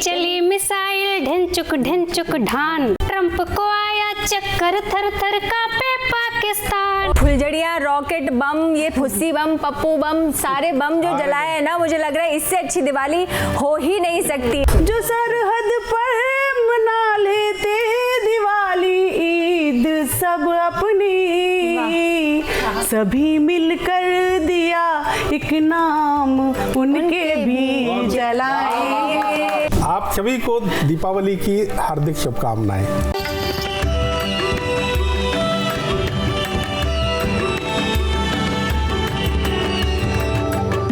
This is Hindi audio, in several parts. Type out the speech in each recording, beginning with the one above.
चली मिसाइल ढिनचुक ढान, ट्रंप को आया चक्कर, थर थर कांपे पाकिस्तान। फुलझड़ियाँ, रॉकेट बम, ये फुस्सी बम, पप्पू बम, सारे बम जो जलाए हैं ना, मुझे लग रहा है इससे अच्छी दिवाली हो ही नहीं सकती। जो सरहद पर मना लेते दिवाली ईद सब अपनी, सभी मिलकर दिया एक नाम उनके भी जलाएंगे। आप सभी को दीपावली की हार्दिक शुभकामनाएं।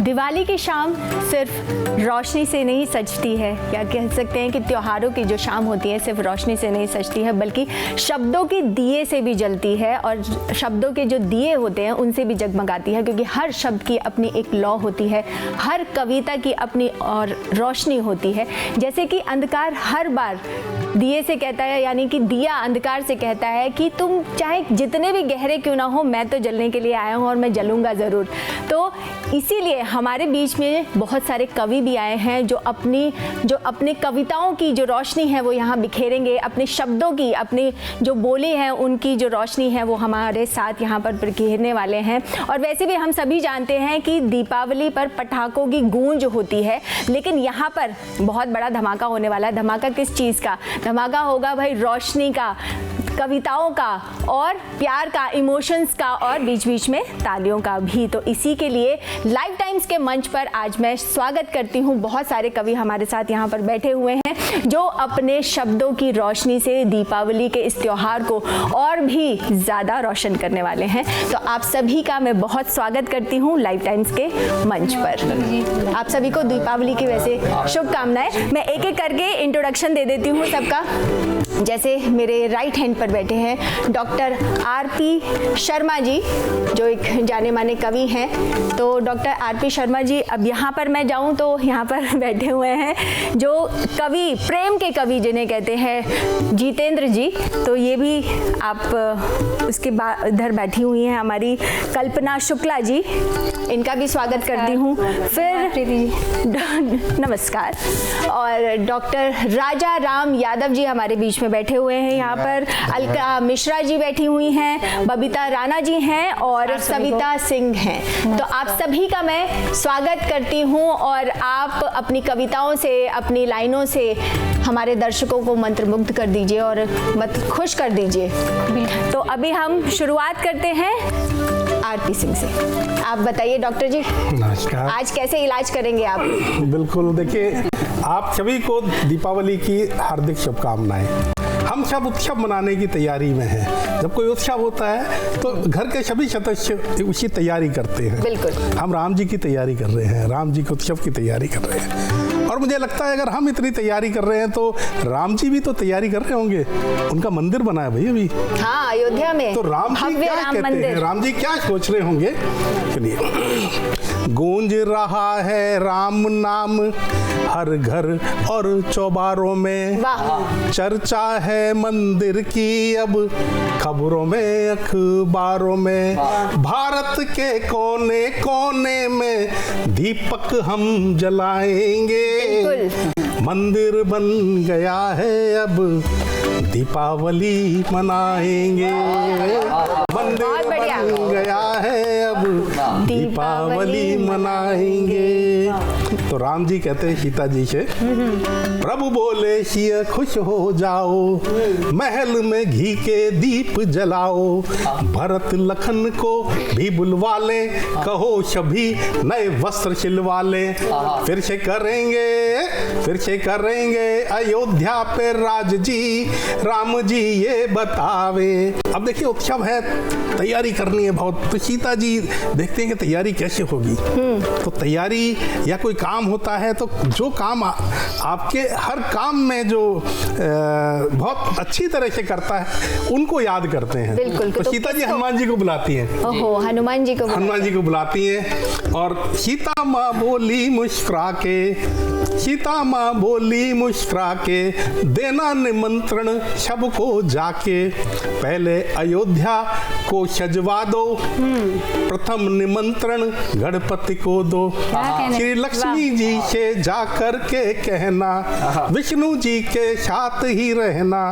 दिवाली की शाम सिर्फ रोशनी से नहीं सजती है, या कह सकते हैं कि त्योहारों की जो शाम होती है सिर्फ रोशनी से नहीं सजती है, बल्कि शब्दों के दिए से भी जलती है, और शब्दों के जो दिए होते हैं उनसे भी जगमगाती है, क्योंकि हर शब्द की अपनी एक लौ होती है, हर कविता की अपनी और रोशनी होती है। जैसे कि अंधकार हर बार दिए से कहता है, यानी कि दिया अंधकार से कहता है कि तुम चाहे जितने भी गहरे क्यों ना हो, मैं तो जलने के लिए आया हूँ और मैं जलूँगा ज़रूर। तो इसीलिए हमारे बीच में बहुत सारे कवि भी आए हैं जो अपने कविताओं की जो रोशनी है वो यहाँ बिखेरेंगे, अपने शब्दों की, अपनी जो बोली है उनकी जो रोशनी है वो हमारे साथ यहाँ पर बिखेरने वाले हैं। और वैसे भी हम सभी जानते हैं कि दीपावली पर पटाखों की गूंज होती है, लेकिन यहाँ पर बहुत बड़ा धमाका होने वाला है। धमाका किस चीज़ का? धमाका होगा भाई रोशनी का, कविताओं का और प्यार का, इमोशंस का, और बीच बीच में तालियों का भी। तो इसी के लिए लाइव टाइम्स के मंच पर आज मैं स्वागत करती हूँ। बहुत सारे कवि हमारे साथ यहाँ पर बैठे हुए हैं जो अपने शब्दों की रोशनी से दीपावली के इस त्योहार को और भी ज़्यादा रोशन करने वाले हैं। तो आप सभी का मैं बहुत स्वागत करती हूँ लाइव टाइम्स के मंच पर। आप सभी को दीपावली की वैसे शुभकामनाएं। मैं एक एक करके इंट्रोडक्शन दे देती हूँ सबका। जैसे मेरे राइट हैंड पर बैठे हैं डॉक्टर आरपी शर्मा जी, जो एक जाने माने कवि हैं। तो डॉक्टर आरपी शर्मा जी, अब यहाँ पर मैं जाऊँ तो यहाँ पर बैठे हुए हैं जो कवि, प्रेम के कवि जिन्हें कहते हैं, जितेंद्र जी। तो ये भी आप उसके बाद इधर बैठी हुई हैं हमारी कल्पना शुक्ला जी, इनका भी स्वागत करती हूँ। फिर नमस्कार। और डॉक्टर राजा राम यादव जी हमारे बीच में बैठे हुए हैं यहाँ पर। अलका मिश्रा जी बैठी हुई हैं, बबीता राणा जी हैं और सविता सिंह हैं। तो आप सभी का मैं स्वागत करती हूँ, और आप अपनी कविताओं से, अपनी लाइनों से हमारे दर्शकों को मंत्रमुग्ध कर दीजिए और मत खुश कर दीजिए। तो अभी हम शुरुआत करते हैं आरपी सिंह से। आप बताइए डॉक्टर जी, नमस्कार। आज कैसे इलाज करेंगे आप? बिल्कुल, देखिए आप सभी को दीपावली की हार्दिक शुभकामनाएं। हम सब उत्सव मनाने की तैयारी में हैं। जब कोई उत्सव होता है तो घर के सभी सदस्य उसकी तैयारी करते हैं। बिल्कुल। हम राम जी की तैयारी कर रहे हैं, राम जी के उत्सव की तैयारी कर रहे हैं, और मुझे लगता है अगर हम इतनी तैयारी कर रहे हैं तो राम जी भी तो तैयारी कर रहे होंगे। उनका मंदिर बना है भाई अभी, हाँ, अयोध्या में। तो राम जी क्या कहते हैं, राम जी क्या सोच रहे होंगे? चलिए। गूंज रहा है राम नाम हर घर और चौबारों में, चर्चा है मंदिर की अब खबरों में, अखबारों में, भारत के कोने कोने में दीपक हम जलाएंगे। मंदिर बन गया है अब दीपावली मनाएंगे। मंदिर बन गया है अब दीपावली मनाएंगे। तो राम जी कहते हैं सीता जी से, प्रभु बोले सिया खुश हो जाओ, महल में घी के दीप जलाओ, भरत लखन को भी बुलवा ले, कहो सभी नए वस्त्र सिलवा ले, फिर से करेंगे अयोध्या पे राज जी, राम जी ये बतावे। अब देखिए उत्सव है, तैयारी करनी है बहुत, तो सीता जी देखते हैं कि तैयारी कैसे होगी। तो तैयारी या कोई काम होता है तो जो काम आपके हर काम में जो बहुत अच्छी तरह से करता है उनको याद करते हैं। बिल्कुल। तो सीता जी हनुमान जी को बुलाती हैं। ओहो, हनुमान जी को बुलाती हैं, और सीता माँ बोली मुस्कुरा के, सीता माँ बोली मुस्कुरा के, देना निमंत्रण सबको जाके, पहले अयोध्या को सजवा दो, प्रथम निमंत्रण गणपति को दो, श्री लक्ष्मी जी से जा कर के कहना, विष्णु जी के साथ ही रहना,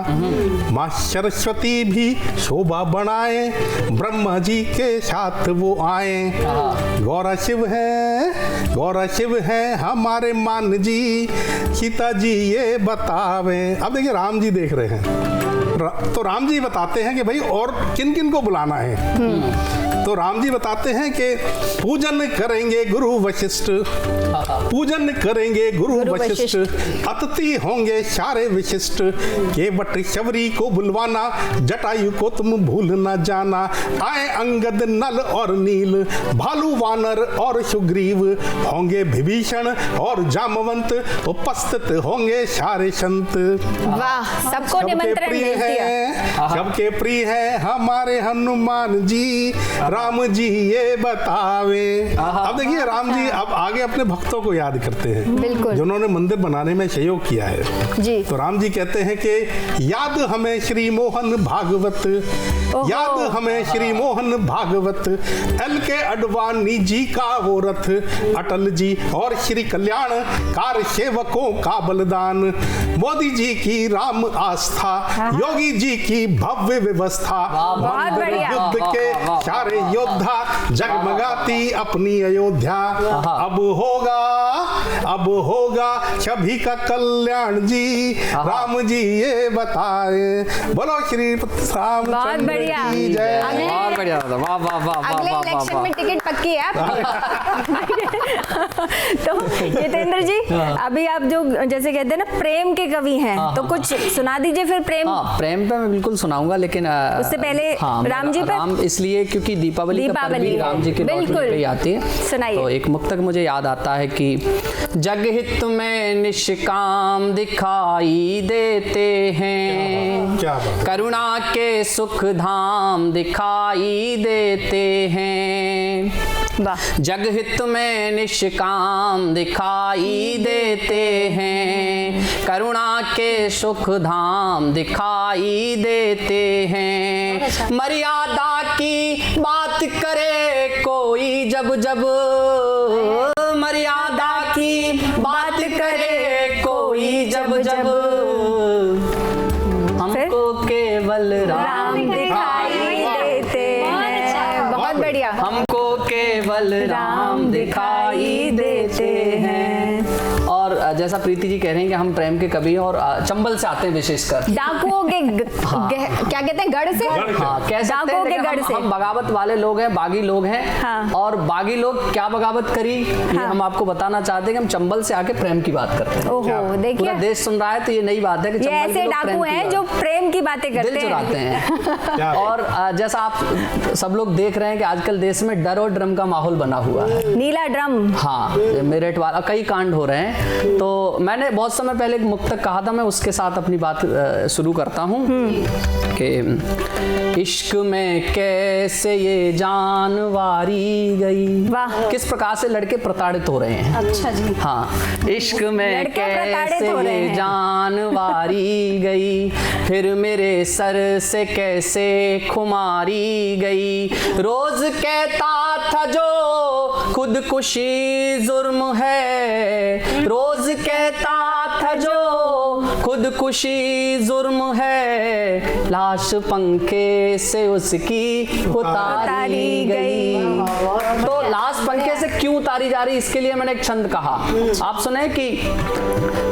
माँ सरस्वती भी शोभा बढ़ाए, ब्रह्मा जी के साथ वो आए, गौरा शिव है हमारे मान जी, सीता जी ये बतावे। अब देखिए राम जी देख रहे हैं, तो राम जी बताते हैं कि भाई और किन किन को बुलाना है। तो राम जी बताते हैं कि पूजन करेंगे गुरु वशिष्ठ, पूजन करेंगे गुरु वशिष्ठ, अतिथि होंगे सारे विशिष्ट, केवट शबरी को बुलवाना, जटायु को तुम भूल न जाना, आए अंगद नल और नील, भालू वानर और सुग्रीव, होंगे विभीषण और जामवंत, उपस्थित होंगे सारे संत। वाह, सबको निमंत्रण भेज दिया। सबके प्रिय है हमारे हनुमान जी, राम जी ये बतावे। अब देखिए राम जी अब आगे अपने भक्तों को याद करते हैं, बिल्कुल, जिन्होंने मंदिर बनाने में सहयोग किया है जी। तो राम जी कहते हैं कि याद हमें श्री मोहन भागवत, याद हमें श्री मोहन भागवत, एल के अडवाणी जी का वो रथ, अटल जी और श्री कल्याण कार सेवकों का बलिदान, मोदी जी की राम आस्था, योगी जी की भव्य व्यवस्था, मंदिर युद्ध के सारे योद्धा, जगमगाती अपनी अयोध्या, अब होगा सभी का कल्याण जी, राम जी ये बताए। बोलो श्री रामचंद्र की जय। बहुत बढ़िया, वाह वाह वाह। अगले इलेक्शन में टिकट पक्की है तो जितेंद्र जी, अभी आप जो जैसे कहते हैं ना प्रेम के कवि हैं, तो कुछ सुना दीजिए फिर प्रेम। प्रेम पे मैं बिल्कुल सुनाऊंगा, लेकिन उससे पहले राम जी पे, राम इसलिए क्योंकि दीपावली का पर्व भी राम जी के लौटने पे ही आती है। सुनाइए। तो एक मुक्तक मुझे याद आता है कि जगहित में निष्काम दिखाई देते हैं, करुणा के सुख धाम दिखाई देते हैं, जगहित में निष्काम दिखाई देते हैं, करुणा के सुख धाम दिखाई देते हैं, मर्यादा की बात करे कोई जब जब, मर्यादा की बात करे कोई जब जब, हमको केवल राम दिखाई देते हैं। बहुत बढ़िया। हमको केवल राम दिखाई देते हैं। और जैसा प्रीति जी कह रहे हैं कि हम प्रेम के कवि हैं और चंबल से आते हैं विशेषकर, डाकुओं के क्या कहते हैं, गढ़ से, हाँ कह सकते हैं, के गढ़ से। हम बगावत वाले लोग हैं, बागी लोग हैं। हाँ। और बागी लोग क्या बगावत करी ये हम आपको बताना चाहते हैं कि हम चंबल से आके प्रेम की बात करते हैं। ओहो, देखिए पूरा देश सुन रहा है तो ये नई बात है कि ये ऐसे डाकू हैं जो प्रेम की बातें करते दिल चुराते हैं। और जैसा आप सब लोग देख रहे हैं कि आजकल देश में डर और ड्रम का माहौल बना हुआ है, नीला ड्रम। हाँ, मेरठ वाला कई कांड हो रहे हैं। तो मैंने बहुत समय पहले एक मुक्तक कहा था, मैं उसके साथ अपनी बात शुरू करता हूँ कि इश्क में कैसे ये जान वारी गई। वाह। किस प्रकार से लड़के प्रताड़ित हो रहे हैं। अच्छा जी। हाँ, इश्क में कैसे हो रहे ये हैं। जान वारी गई, फिर मेरे सर से कैसे खुमारी गई, रोज कहता था जो खुदकुशी जुर्म है, रोज कहता था जो खुदकुशी जुर्म है, लाश पंखे से उसकी उतारी गई। तो लाश पंखे से क्यों उतारी जा रही, इसके लिए मैंने एक छंद कहा, आप सुने कि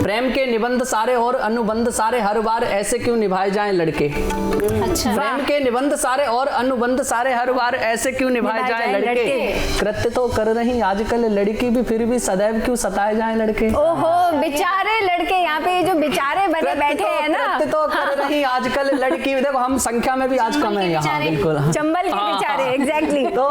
प्रेम के निबंध सारे और अनुबंध सारे हर बार ऐसे क्यों निभाए जाएं लड़के। अच्छा। प्रेम के निबंध सारे और अनुबंध सारे हर बार ऐसे क्यों निभाए जाएं लड़के, कृत्य तो कर रही आजकल लड़की भी, फिर भी सदैव क्यों सताए जाएं लड़के। ओहो, बेचारे लड़के, यहाँ पे जो बेचारे बड़े बने बैठे हैं ना। कृत्य तो कर रही आजकल लड़की, देखो हम संख्या में भी आज कम है यहाँ, बिल्कुल चंबल के बेचारे, एग्जैक्टली। तो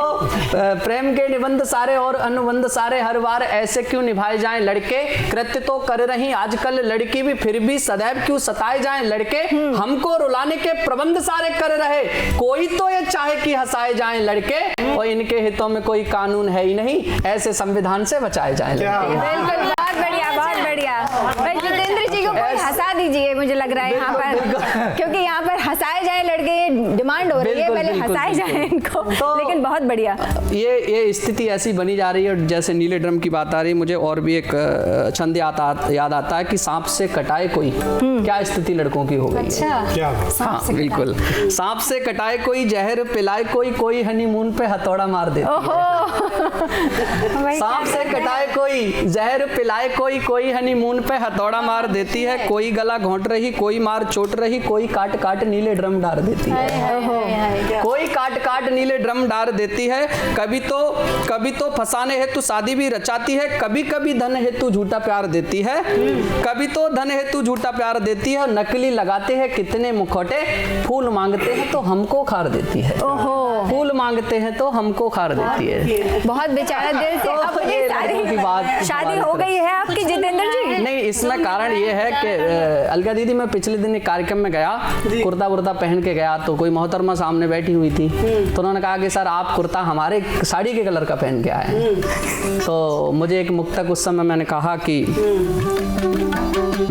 प्रेम के निबंध सारे और अनुबंध सारे हर बार ऐसे क्यों निभाए जाएं लड़के, कृत्य तो कर रही आजकल लड़की भी फिर भी सदैव क्यों सताए जाएं लड़के, हमको रुलाने के प्रबंध सारे कर रहे, कोई तो ये चाहे कि हंसाए जाएं लड़के, और इनके हितों में कोई कानून है ही नहीं, ऐसे संविधान से बचाए जाएं लड़के। बिल्कुल, बहुत बढ़िया, बहुत बढ़िया। भाई जितेंद्र जी को कोई हंसा दीजिए, मुझे लग रहा है यहाँ पर, क्योंकि यहाँ पर हंसाए जाए लड़के, डिमांड हो रही है, पहले हंसाए जाए इनको। लेकिन बहुत बढ़िया, ये स्थिति ऐसी बनी जा रही है। जैसे नीले ड्रम की बात आ रही है, मुझे और भी एक छंद याद आता है कि सांप से कटाए कोई, क्या स्थिति लड़कों की हो गई। अच्छा, हाँ बिल्कुल, सांप से कटाए कोई, जहर पिलाए कोई, कोई हनीमून पे हथौड़ा मार देती है। सांप से कटाए कोई, जहर पिलाए कोई, कोई हनीमून पे हथौड़ा मार देती है, कोई गला घोंट रही, कोई मार चोट रही, कोई काट काट नीले ड्रम डाल देती है, कोई काट काट नीले ड्रम डाल देती है। कभी तो फंसाने हेतु शादी भी रचाती है, कभी कभी धन हेतु झूठा प्यार देती है, कभी तो धन हेतु झूठा प्यार देती है। नकली लगाते हैं कितने मुखौटे, फूल मांगते हैं तो हमको खार देती है, फूल मांगते हैं तो हमको खार देती है। बहुत बेचारा दिल से। अब ये सारी शादी हो गई है आपकी जितेंद्र जी? नहीं, इसमें कारण ये है कि अलका दीदी, मैं पिछले दिन एक कार्यक्रम में गया, कुर्ता वुर्ता पहन के गया, तो कोई मोहतरमा सामने बैठी हुई थी, तो उन्होंने कहा कि सर आप कुर्ता हमारे साड़ी के कलर का पहन के आए। तो मुझे एक मुक्तक उस समय मैंने कहा कि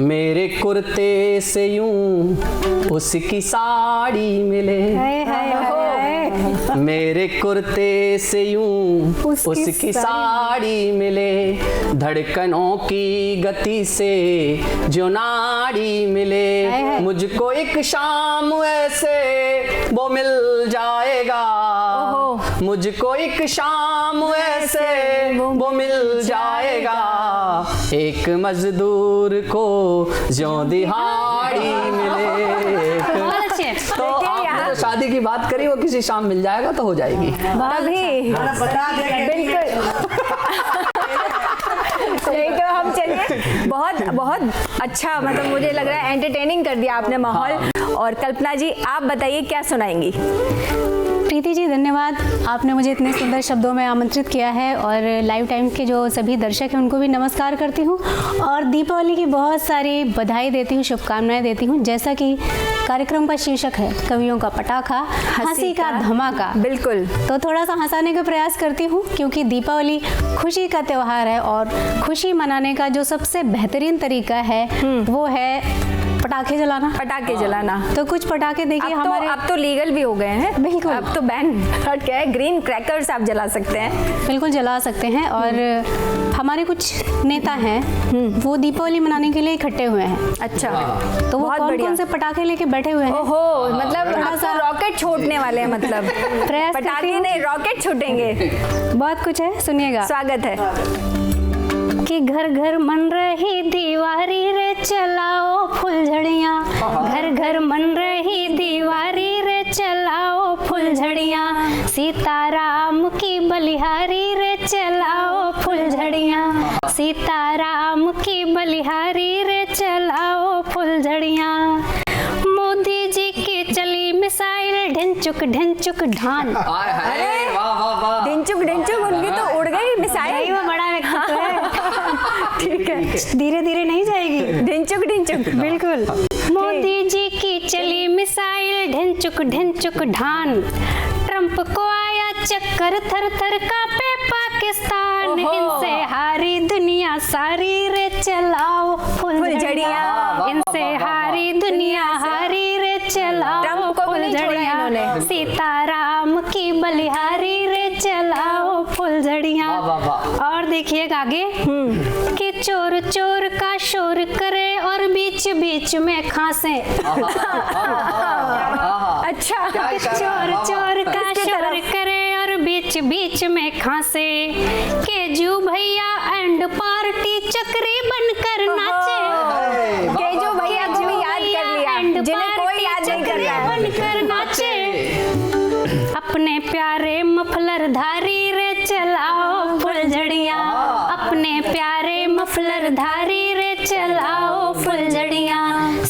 मेरे कुर्ते से यूं उसकी साड़ी मिले, मेरे कुर्ते से यूं उसकी साड़ी मिले, धड़कनों की गति से जो नाड़ी मिले, मुझको एक शाम ऐसे वो मिल जाएगा, मुझको एक शाम ऐसे वो मिल जाएगा, एक मजदूर को जो दिहाड़ी मिले। तो आपने जो शादी की बात करी वो किसी शाम मिल जाएगा तो हो जाएगी। तभी बिल्कुल। नहीं तो हम चलिए, बहुत बहुत अच्छा, मतलब मुझे लग रहा है एंटरटेनिंग कर दिया आपने माहौल। और कल्पना जी आप बताइए क्या सुनाएंगी? प्रीति जी धन्यवाद, आपने मुझे इतने सुंदर शब्दों में आमंत्रित किया है, और लाइव टाइम के जो सभी दर्शक हैं उनको भी नमस्कार करती हूँ, और दीपावली की बहुत सारी बधाई देती हूँ, शुभकामनाएं देती हूँ। जैसा कि कार्यक्रम का शीर्षक है कवियों का पटाखा, हंसी का धमाका, बिल्कुल, तो थोड़ा सा हंसाने का प्रयास करती हूँ, क्योंकि दीपावली खुशी का त्यौहार है, और खुशी मनाने का जो सबसे बेहतरीन तरीका है वो है पटाखे जलाना। पटाखे जलाना। तो कुछ पटाखे देखिए हमारे अब तो लीगल भी हो गए हैं, बिल्कुल, अब तो बैन हट गया है, ग्रीन क्रैकर्स आप जला सकते हैं, बिल्कुल जला सकते हैं। और हमारे कुछ नेता हैं वो दीपावली मनाने के लिए इकट्ठे हुए हैं। अच्छा, तो वो कौन से पटाखे लेके बैठे हुए हैं? ओहो, मतलब थोड़ा सा रॉकेट छोड़ने वाले हैं, मतलब प्रयास पटाखे नहीं रॉकेट छूटेंगे। बहुत कुछ है, सुनिएगा। स्वागत है। कि घर घर मन रही दीवारी रे चलाओ फुलझड़ियाँ, घर घर मन रही दीवारी रे चलाओ फुलझड़ियाँ, सीताराम की बलिहारी रे चलाओ फुलझड़ियाँ, सीताराम की बलिहारी रे चलाओ फुलझड़ियाँ, मोदी जी की चली मिसाइल ढिंचुक ढान। अरे ढिंचुक उनकी तो उड़ गई मिसाइल, वो बड़ा व्यक्तित्व है। ठीक है, धीरे धीरे नहीं जाएगी, ढिंचुक बिल्कुल। मोदी जी की चली मिसाइल ढिंचुक ढान, ट्रंप को आया चक्कर, थर थर कांपे पाकिस्तान, इनसे हारी दुनिया सारी रे चलाओ फुलझड़ियाँ, इनसे हारी दुनिया हारी रे चलाओ फुलझड़ियाँ, सीताराम की बलिहारी रे चलाओ फुलझड़ियाँ। और देखिएगा आगे कि चोर चोर का शोर करे और बीच बीच में खांसे। अच्छा, चोर चोर का शोर करे और बीच बीच में खांसे, केजू भैया एंड पार्टी चक्री बनकर नाचे, केजू भैया को भी याद कर लिया, जिन्हें कोई याद नहीं कर रहा है, बनकर नाचे, अपने प्यारे मफलर धारी रे चलाओ फुलझड़ियाँ, अपने प्यारे मफलर धारी रे चलाओ फुलझड़ियाँ,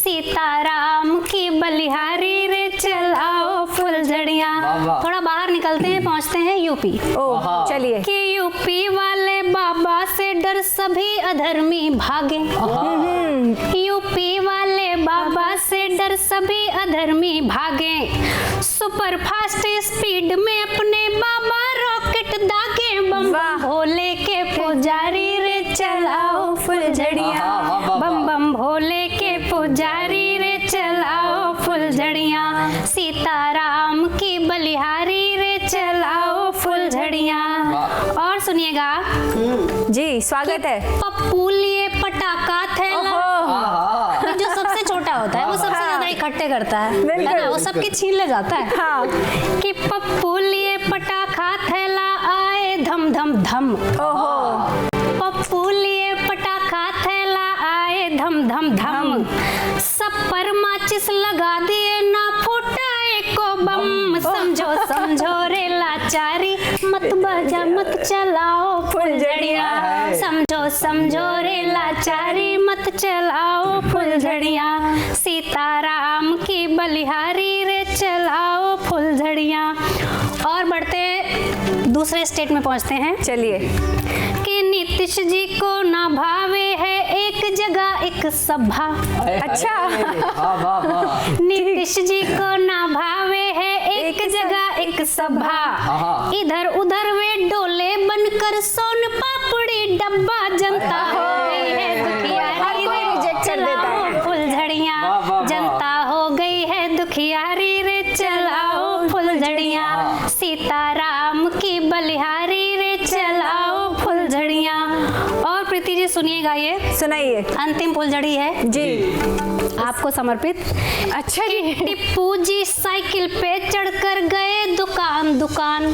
यूपी। ओ चलिए। कि यूपी वाले बाबा से डर सभी अधर्मी भागे। यूपी वाले बाबा से डर सभी अधर्मी भागे। सुपर फास्ट स्पीड में अपने बाबा रॉकेट दागे। बम बम भोले के पुजारी रे चलाओ फुलझड़ियाँ। बम बम भोले के पुजारी रे चलाओ फुलझड़ियाँ। सीताराम की बलिहारी रे चलाओ फुलझड़ियाँ। और सुनिएगा जी, स्वागत है। पप्पू लिए पटाखा थैला। जो सबसे छोटा होता है वो सबसे ज्यादा इकट्ठे करता है ना, वो सबके छीन ले जाता है। हाँ। कि पप्पू लिए पटाखा थैला आए धम धम धम। पप्पू लिए पटाखा थैला आए धम धम धम। सब पर माचिस लगा दिए ना फूटा एको बम। समझो समझो रे लाचारी मत बजा मत चलाओ फुलझड़ियाँ। समझो समझो रे लाचारी मत चलाओ फुलझड़ियाँ। सीताराम की बलिहारी रे चलाओ फुलझड़ियाँ। और बढ़ते दूसरे स्टेट में पहुंचते हैं। चलिए। कि नीतीश जी को ना भावे है एक जगह एक सभा। अच्छा। नीतीश जी को ना भावे है एक जगह एक सभा। इधर उधर वे डोले बनकर सोन पापड़ी डब्बा। जनता हो गई है दुखियारी रे चलाओ फुलझड़ियाँ। जनता हो गई है दुखियारी रे चलाओ फुलझड़ियाँ। सीताराम की बलिहारी रे चलाओ फुलझड़ियाँ। और प्रीति जी सुनिएगा, ये सुनाइए। अंतिम फुलझड़ी है जी, आपको समर्पित। अच्छा जी। टिप्पू जी साइकिल पे चढ़कर गए दुकान दुकान।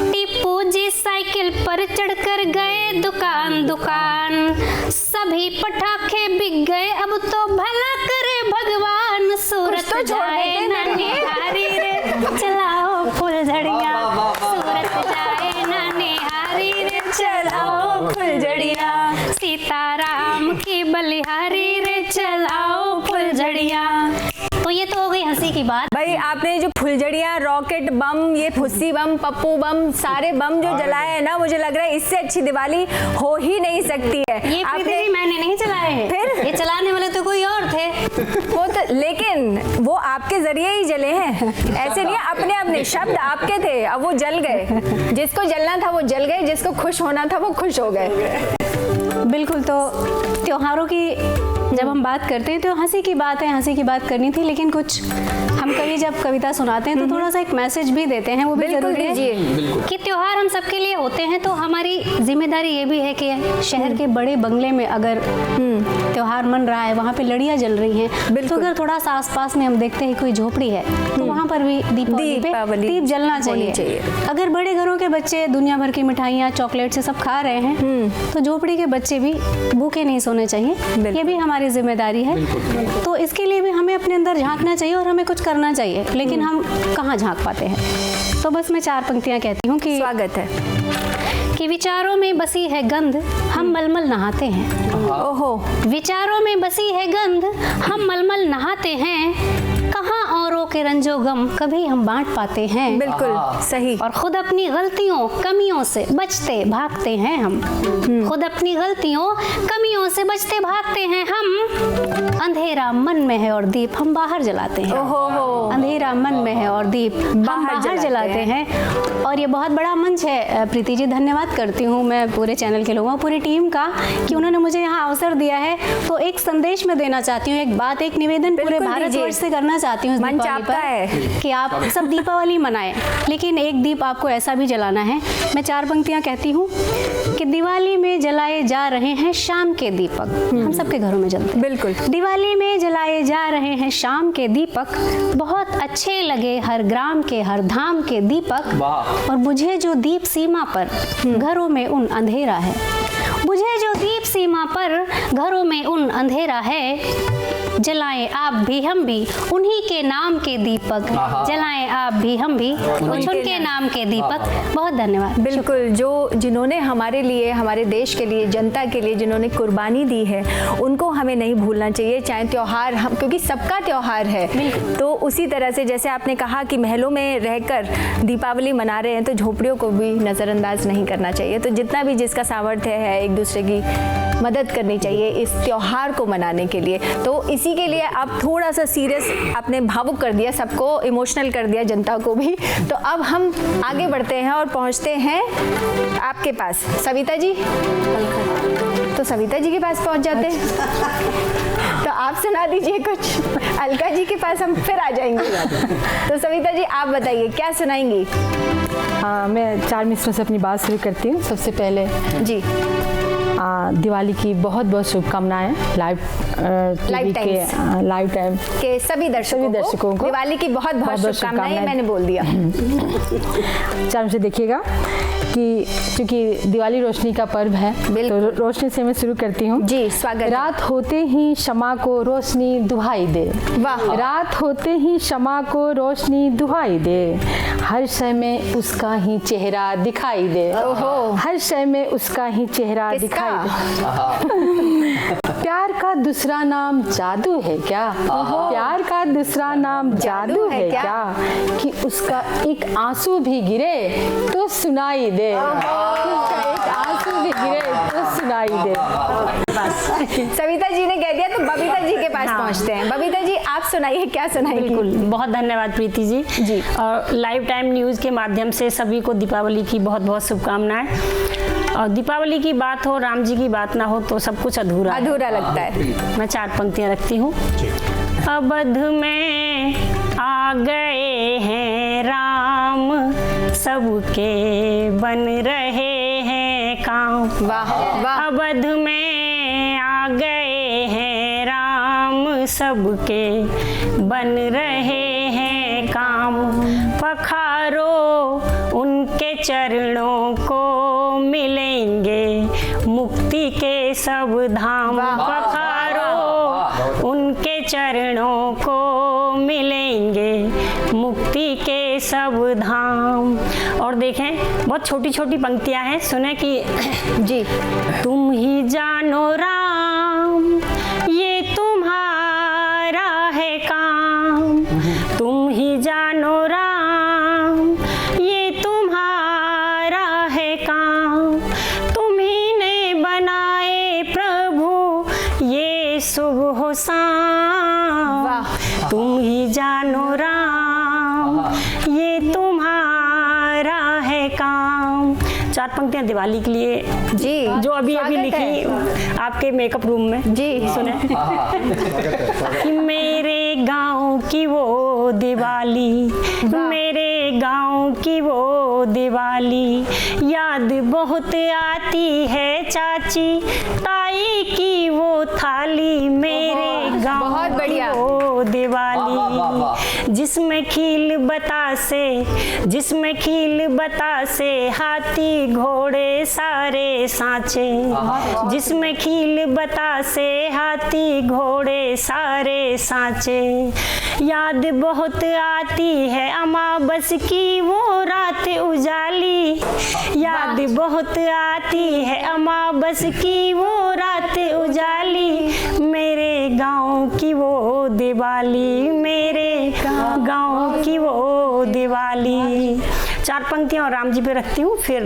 टिप्पू जी साइकिल पर चढ़कर गए दुकान दुकान। सभी पटाखे बिक गए अब तो भला करे भगवान। सूरत तो छोड़ जाए देते ना ना। निहारी रे चलाओ फुलझड़ियाँ। सूरत जाए ना निहारी रे चलाओ फुलझड़ियाँ। सीताराम की बलिहारी रे चलाओ फुलझड़ियाँ। तो ये तो हो गई हंसी की बात। भाई आपने जो फुलझड़ियाँ, रॉकेट बम, ये फुस्सी बम, पप्पू बम, सारे बम जो जलाए हैं ना, मुझे लग रहा है इससे अच्छी दिवाली हो ही नहीं सकती है। ये प्रीति जी मैंने नहीं चलाए हैं, फिर? ये चलाने वाले तो कोई और थे। वो तो, लेकिन वो आपके जरिए ही जले हैं। ऐसे नहीं, अपने अपने शब्द आपके थे, अब वो जल गए। जिसको जलना था वो जल गए, जिसको खुश होना था वो खुश हो गए। बिल्कुल। तो त्योहारों की जब हम बात करते हैं तो हंसी की बात है, हंसी की बात करनी थी, लेकिन कुछ हम कभी जब कविता सुनाते हैं तो थोड़ा सा एक मैसेज भी देते हैं, वो भी जरूरी है कि त्योहार हम सबके लिए होते हैं। तो हमारी जिम्मेदारी ये भी है कि शहर के बड़े बंगले में अगर त्योहार मन रहा है, वहाँ पे लड़ियाँ जल रही हैं, तो अगर थोड़ा सा आसपास में हम देखते हैं कोई झोपड़ी है तो वहाँ पर भी दीपावली दीप जलना चाहिए। अगर बड़े घरों के बच्चे दुनिया भर की मिठाइयाँ चॉकलेट से सब खा रहे हैं तो झोपड़ी के बच्चे भी भूखे नहीं सोने चाहिए, ये भी हमारी जिम्मेदारी है। तो इसके लिए भी हमें अपने अंदर झांकना चाहिए और हमें कुछ करना चाहिए, लेकिन हम कहाँ झांक पाते हैं। तो बस मैं 4 पंक्तियाँ कहती हूँ कि स्वागत है। कि विचारों में बसी है गंध हम मलमल नहाते हैं। ओहो। विचारों में बसी है गंध हम मलमल नहाते हैं। कहाँ औरों के रंजो गम कभी हम बांट पाते हैं। बिल्कुल सही। और खुद अपनी गलतियों कमियों से बचते भागते हैं हम। खुद अपनी गलतियों कमियों से बचते भागते हैं हम। अंधेरा मन में है और दीप हम बाहर जलाते हैं। ओहो। अंधेरा मन में है और दीप हम बाहर जलाते हैं। और ये बहुत बड़ा मंच है प्रीति जी, धन्यवाद करती हूँ मैं पूरे चैनल के लोगों, पूरी टीम का, कि उन्होंने मुझे यहाँ अवसर दिया है। तो एक संदेश मैं देना चाहती हूँ, एक बात, एक निवेदन पूरे भारतवर्ष से करना चाहती हूँ मंच आपका है कि आप सब दीपावली मनाएं, लेकिन एक दीप आपको ऐसा भी जलाना है। मैं 4 पंक्तियाँ कहती हूँ कि दिवाली में जलाए जा रहे हैं शाम के दीपक। हम सबके घरों में जलते हैं। बिल्कुल। दिवाली में जलाए जा रहे हैं शाम के दीपक। बहुत अच्छे लगे हर ग्राम के हर धाम के दीपक। और बुझे जो दीप सीमा पर घरों में उन अंधेरा है। बुझे जो दीप सीमा पर घरों में उन अंधेरा है, जलाएं आप भी हम भी उन्हीं के नाम के दीपक, जलाएं आप भी हम भी उनके नाम के दीपक। बहुत धन्यवाद। बिल्कुल, जो जिन्होंने हमारे लिए, हमारे देश के लिए, जनता के लिए जिन्होंने कुर्बानी दी है, उनको हमें नहीं भूलना चाहिए, चाहे त्यौहार हम, क्योंकि सबका त्यौहार है। तो उसी तरह से जैसे आपने कहा कि महलों में रहकर दीपावली मना रहे हैं, तो झोपड़ियों को भी नज़रअंदाज नहीं करना चाहिए। तो जितना भी जिसका सामर्थ्य है, एक दूसरे की मदद करनी चाहिए इस त्यौहार को मनाने के लिए। तो इसी के लिए आप थोड़ा सा सीरियस, आपने भावुक कर दिया, सबको इमोशनल कर दिया, जनता को भी। तो अब हम आगे बढ़ते हैं और पहुंचते हैं आपके पास, सविता जी। तो सविता जी के पास पहुंच जाते हैं। तो आप सुना दीजिए कुछ, अलका जी के पास हम फिर आ जाएंगे। तो सविता जी आप बताइए क्या सुनाएंगी? हाँ, मैं 4 मिसरों से अपनी बात शुरू करती हूँ। सबसे पहले जी, दिवाली की बहुत बहुत शुभकामनाएं लाइव टाइम के सभी दर्शकों को दिवाली की बहुत बहुत शुभकामनाएं। मैंने बोल दिया। चार से देखिएगा कि क्योंकि दिवाली रोशनी का पर्व है, तो रोशनी से मैं शुरू करती हूँ। जी, स्वागत। रात होते ही शमा को रोशनी दुहाई दे, वाह। रात होते ही शमा को रोशनी दुहाई दे, हर शय में उसका ही चेहरा दिखाई दे, हर शय में उसका ही चेहरा दिखाई दे। प्यार का दूसरा नाम जादू है क्या? प्यार का दूसरा नाम जादू है क्या? कि उसका एक आंसू भी गिरे तो सुनाई दे, उसका एक आंसू भी गिरे तो सुनाई दे। सविता जी ने कह दिया, तो बबीता जी के पास पहुंचते हैं। बबीता जी आप सुनाइए, क्या सुनाएंगी? बिल्कुल, बहुत धन्यवाद प्रीति जी। जी, और लाइव टाइम न्यूज़ के माध्यम से सभी को दीपावली की बहुत बहुत शुभकामनाएं। और दीपावली की बात हो, राम जी की बात ना हो तो सब कुछ अधूरा लगता है। मैं 4 पंक्तियां रखती हूँ। अवध में आ गए हैं राम, सबके बन रहे हैं काम। वाह वाह। अवध में आ गए हैं राम, सबके बन रहे हैं काम। पखारो उनके चरणों को, मिलेंगे मुक्ति के सब धाम। पखारो उनके चरणों को, मिलेंगे मुक्ति के सब धाम। और देखें, बहुत छोटी छोटी पंक्तियां हैं, सुने कि जी, तुम ही जानो राम, ये तुम्हारा है काम। तुम ही जानो राम, ये तुम्हारा है काम। तुम्ही ने बनाए प्रभु ये सुबह शाम। तुम ही जानो राम, ये तुम्हारा है काम। 4 पंक्तियां दिवाली के लिए जी, जो अभी लिखी आपके मेकअप रूम में। जी, सुने कि मेरे गांव की वो दिवाली, मेरे गांव की वो दिवाली, याद बहुत आती है चाची ताई की वो थाली। मेरे गांव की वो दिवाली, जिसमें खील बतासे, जिसमें खील बतासे, हाथी घोड़े सारे सांचे। जिसमें खील बतासे, हाथी घोड़े सारे सांचे। याद बहुत आती है अमावस की वो रात उजाली, याद बहुत आती है अमावस की वो रात उजाली। मेरे गांव की वो दिवाली, मेरे गांव की वो दिवाली। 4 पंक्तियां और राम जी पे रखती हूँ, फिर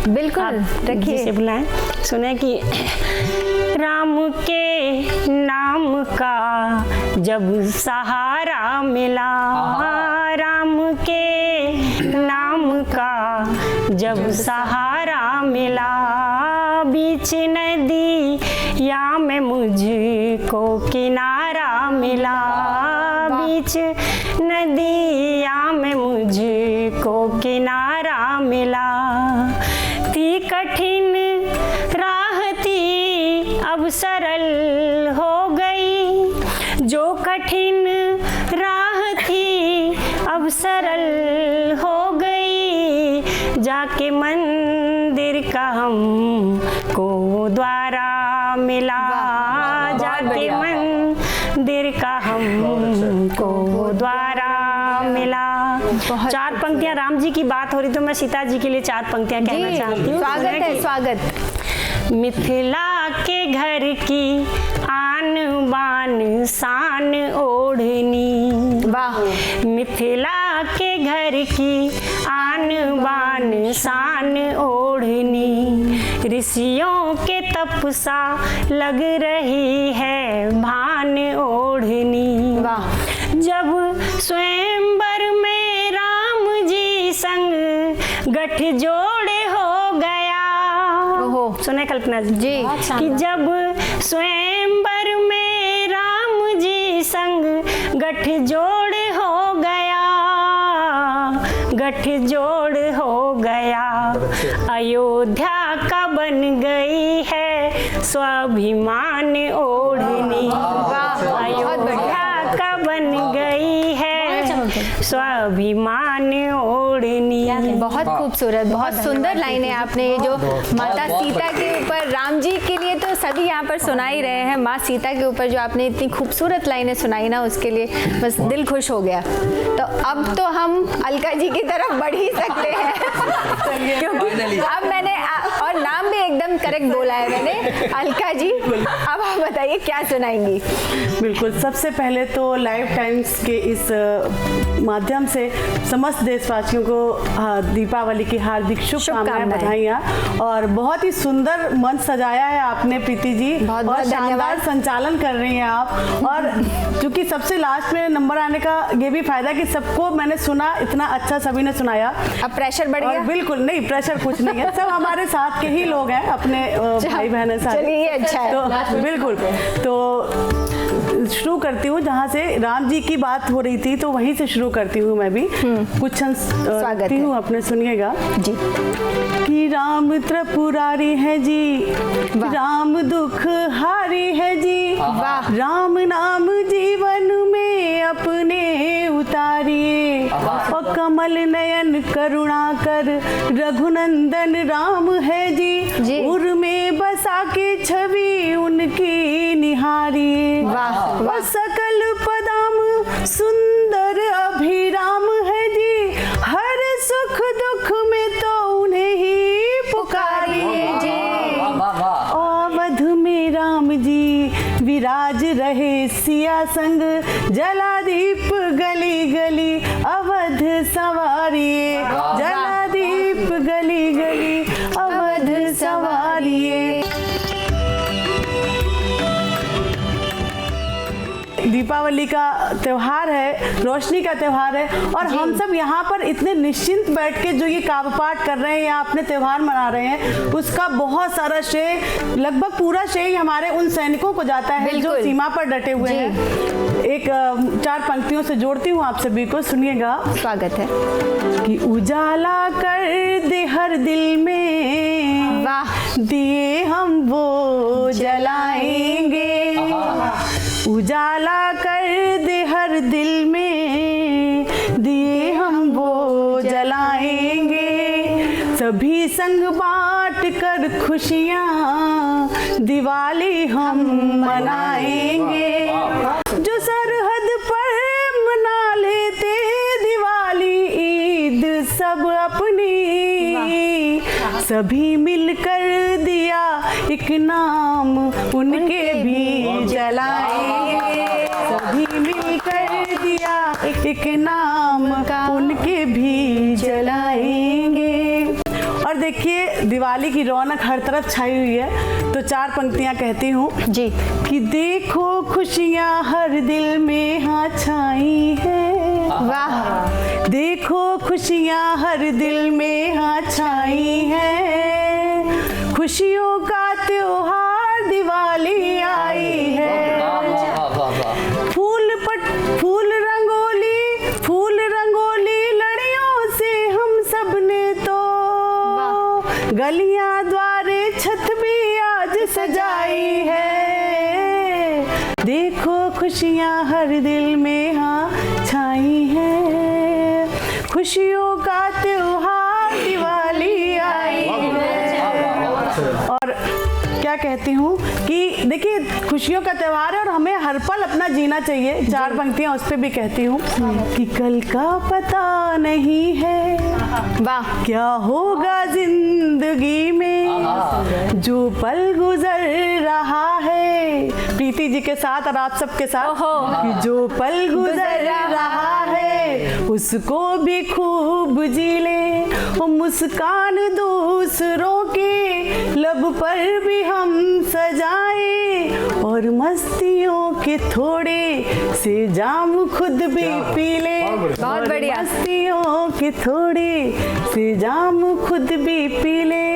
बिल्कुल रखिए। से बुलाएं। सुने कि राम के नाम का जब सहारा मिला, राम के नाम का जब सहारा मिला, बीच नदी या में मुझको किनारा मिला, बीच नदिया में मुझको किनारा मिला। थी कठिन राह थी अब सरल हो गई, जो कठिन राह थी अब सरल हो गई। जाके मंदिर का हमको द्वारा मंदिर का हमको द्वारा मिला। चार पंक्तियां राम जी की बात हो रही तो मैं सीता जी के लिए चार पंक्तियां कहना चाहती हूँ। स्वागत है, स्वागत। मिथिला के घर की आन बान शान ओढ़नी, वाह। मिथिला के घर की आन बान शान ओढ़नी, ऋषियों के तपसा लग रही है भान ओढ़नी। वाह। जब स्वयंवर में राम जी संग गठजोड़ हो गया, सुने कल्पना जी, कि जब स्वयंवर में राम जी संग गठजोड़ हो गया, गठजोड़ हो गया, अयोध्या का बन गई है स्वाभिमान ओढ़नी, अयोध्या का बन गई है स्वाभिमान ओढ़नी। बहुत खूबसूरत, बहुत सुंदर लाइनें आपने ये जो माता सीता के ऊपर, राम जी के लिए तो सभी यहाँ पर सुना ही रहे हैं, माँ सीता के ऊपर जो आपने इतनी खूबसूरत लाइनें सुनाई ना, उसके लिए बस दिल खुश हो गया। तो अब तो हम अलका जी की तरफ बढ़ ही सकते हैं क्योंकि अब मैंने और नाम भी एकदम करेक्ट बोला है मैंने, अलका जी। अब आप बताइए क्या सुनाएंगी। बिल्कुल, सबसे पहले तो लाइफ टाइम्स के इस माध्यम से समस्त देशवासियों को दीपावली की हार्दिक शुभकामनाएं, बधाइयाँ। और बहुत ही सुंदर मंच सजाया है आपने प्रीति जी, और शानदार संचालन कर रही हैं आप। और क्योंकि सबसे लास्ट में नंबर आने का ये भी फायदा कि सबको मैंने सुना, इतना अच्छा सभी ने सुनाया। अब प्रेशर बढ़ गया? बिल्कुल नहीं, प्रेशर कुछ नहीं है, सब हमारे साथ के ही लोग हैं, अपने भाई बहन सारे। चलिए, अच्छा है। तो बिल्कुल, तो शुरू करती हूँ जहाँ से राम जी की बात हो रही थी, तो वहीं से शुरू करती हूँ मैं भी। कुछ स्वागत हूँ, अपने सुनिएगा जी। कि राम त्रिपुरारी है जी, राम दुख हारी है जी, राम नाम जीवन में अपने उतारिए, और कमल नयन करुणा कर रघुनंदन राम है जी, उर में बसा के छवि उनकी निहारिए, और सकल पदाम सुंदर अभिराम है जी, हर सुख दुख में तो उन्हें ही पुकारिए जी, अवध में राम जी विराज रहे सिया संग, जलादीप गली गली अवध सवारिए, जलादीप गली गली अवध सवारिए। दीपावली का त्यौहार है, रोशनी का त्यौहार है, और हम सब यहाँ पर इतने निश्चिंत बैठ के जो ये काव्य पाठ कर रहे हैं या अपने त्यौहार मना रहे हैं, उसका बहुत सारा श्रेय, लगभग पूरा श्रेय हमारे उन सैनिकों को जाता है जो सीमा पर डटे हुए हैं। एक चार पंक्तियों से जोड़ती हूँ आप सभी को, सुनिएगा। स्वागत है। कि उजाला कर दे हर दिल में, वाह, दिए हम वो जलाएंगे, उजाला कर दे हर दिल में, दिए हम वो जलाएंगे, सभी संग बांट कर खुशियाँ दिवाली हम मनाएंगे, जो सरहद पर मना लेते दिवाली ईद सब अपनी, सभी मिलकर दिया एक नाम उनके भी जलाएंगे, सभी मिलकर दिया एक नाम उनके भी जलाएंगे। और देखिए दिवाली की रौनक हर तरफ छाई हुई है, तो चार पंक्तियां कहती हूँ जी। कि देखो खुशियाँ हर दिल में हाँ छाई है, वाह, देखो खुशियाँ हर दिल में हाँ छाई है, खुशियों का त्योहार दिवाली आई है, फूल रंगोली लड़ियों से हम सब ने तो गलियां द्वारे छत भी आज सजाई है, देखो खुशियाँ हर दिल में हाँ छाई है, खुशियों का त्योहार दिवाली आई है। और क्या कहती हूँ कि देखिए खुशियों का त्योहार है और हमें हर पल अपना जीना चाहिए। 4 पंक्तियाँ उस पर भी कहती हूँ कि कल का पता नहीं है, वाह, क्या होगा जिंदगी में, जो पल गुजर रहा है, प्रीति जी के साथ और आप सबके साथ, कि जो पल गुजर रहा है उसको भी खूब जी ले, वो मुस्कान दूसरों के लब पर भी हम सजाए, और मस्तियों के थोड़े से जाम खुद भी पी ले। बहुत बढ़िया। मस्तियों के थोड़े से जाम खुद भी पी ले।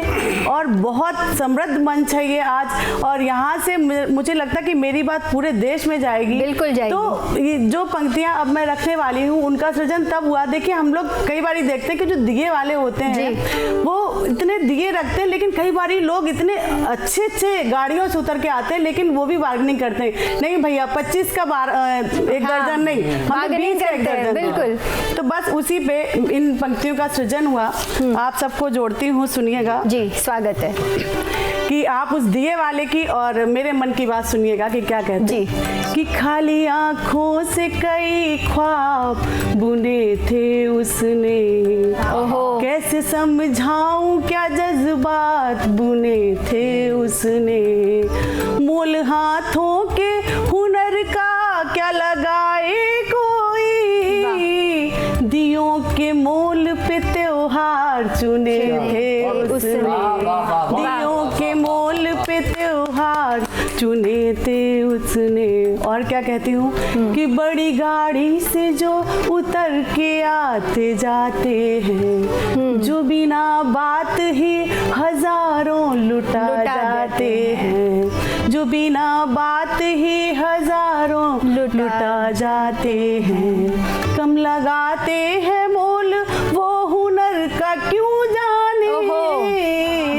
और बहुत समृद्ध मंच है ये आज, और यहाँ से मुझे लगता है कि मेरी बात पूरे देश में जाएगी। बिल्कुल जाएगी। तो ये जो पंक्तियाँ अब मैं रखने वाली हूँ उनका सृजन तब हुआ। देखिए हम लोग कई बार देखते हैं कि जो दिए वाले होते हैं वो इतने दिए रखते हैं, लेकिन कई बार लोग इतने अच्छे अच्छे गाड़ियों से उतर के आते हैं, लेकिन वो भी बार्गेनिंग करते हैं, नहीं भैया 25 का एक दर्जन नहीं, हम 20 का एक दर्जन। बिल्कुल। तो बस उसी पे इन पंक्तियों का सृजन हुआ। आप सबको जोड़ती हूँ, सुनिएगा जी, स्वागत है कि आप उस दिए वाले की और मेरे मन की बात सुनिएगा कि क्या कहते हैं। कि खाली आंखों से कई ख्वाब बुने थे उसने, कैसे समझाऊं क्या जज्बात बुने थे उसने, मोल हाथों के हुनर का क्या लगाए कोई, दियों के मोल पे त्योहार चुने थे उसने, दियों के मोल पे त्योहार चुने थे उसने। और क्या कहती हूँ कि बड़ी गाड़ी से जो उतर के आते जाते हैं, जो बिना बात ही हजारों लुटा जाते हैं, जो बिना बात ही हजारों लुटा जाते हैं, कम लगाते हैं मोल वो हुनर का क्यों जाने,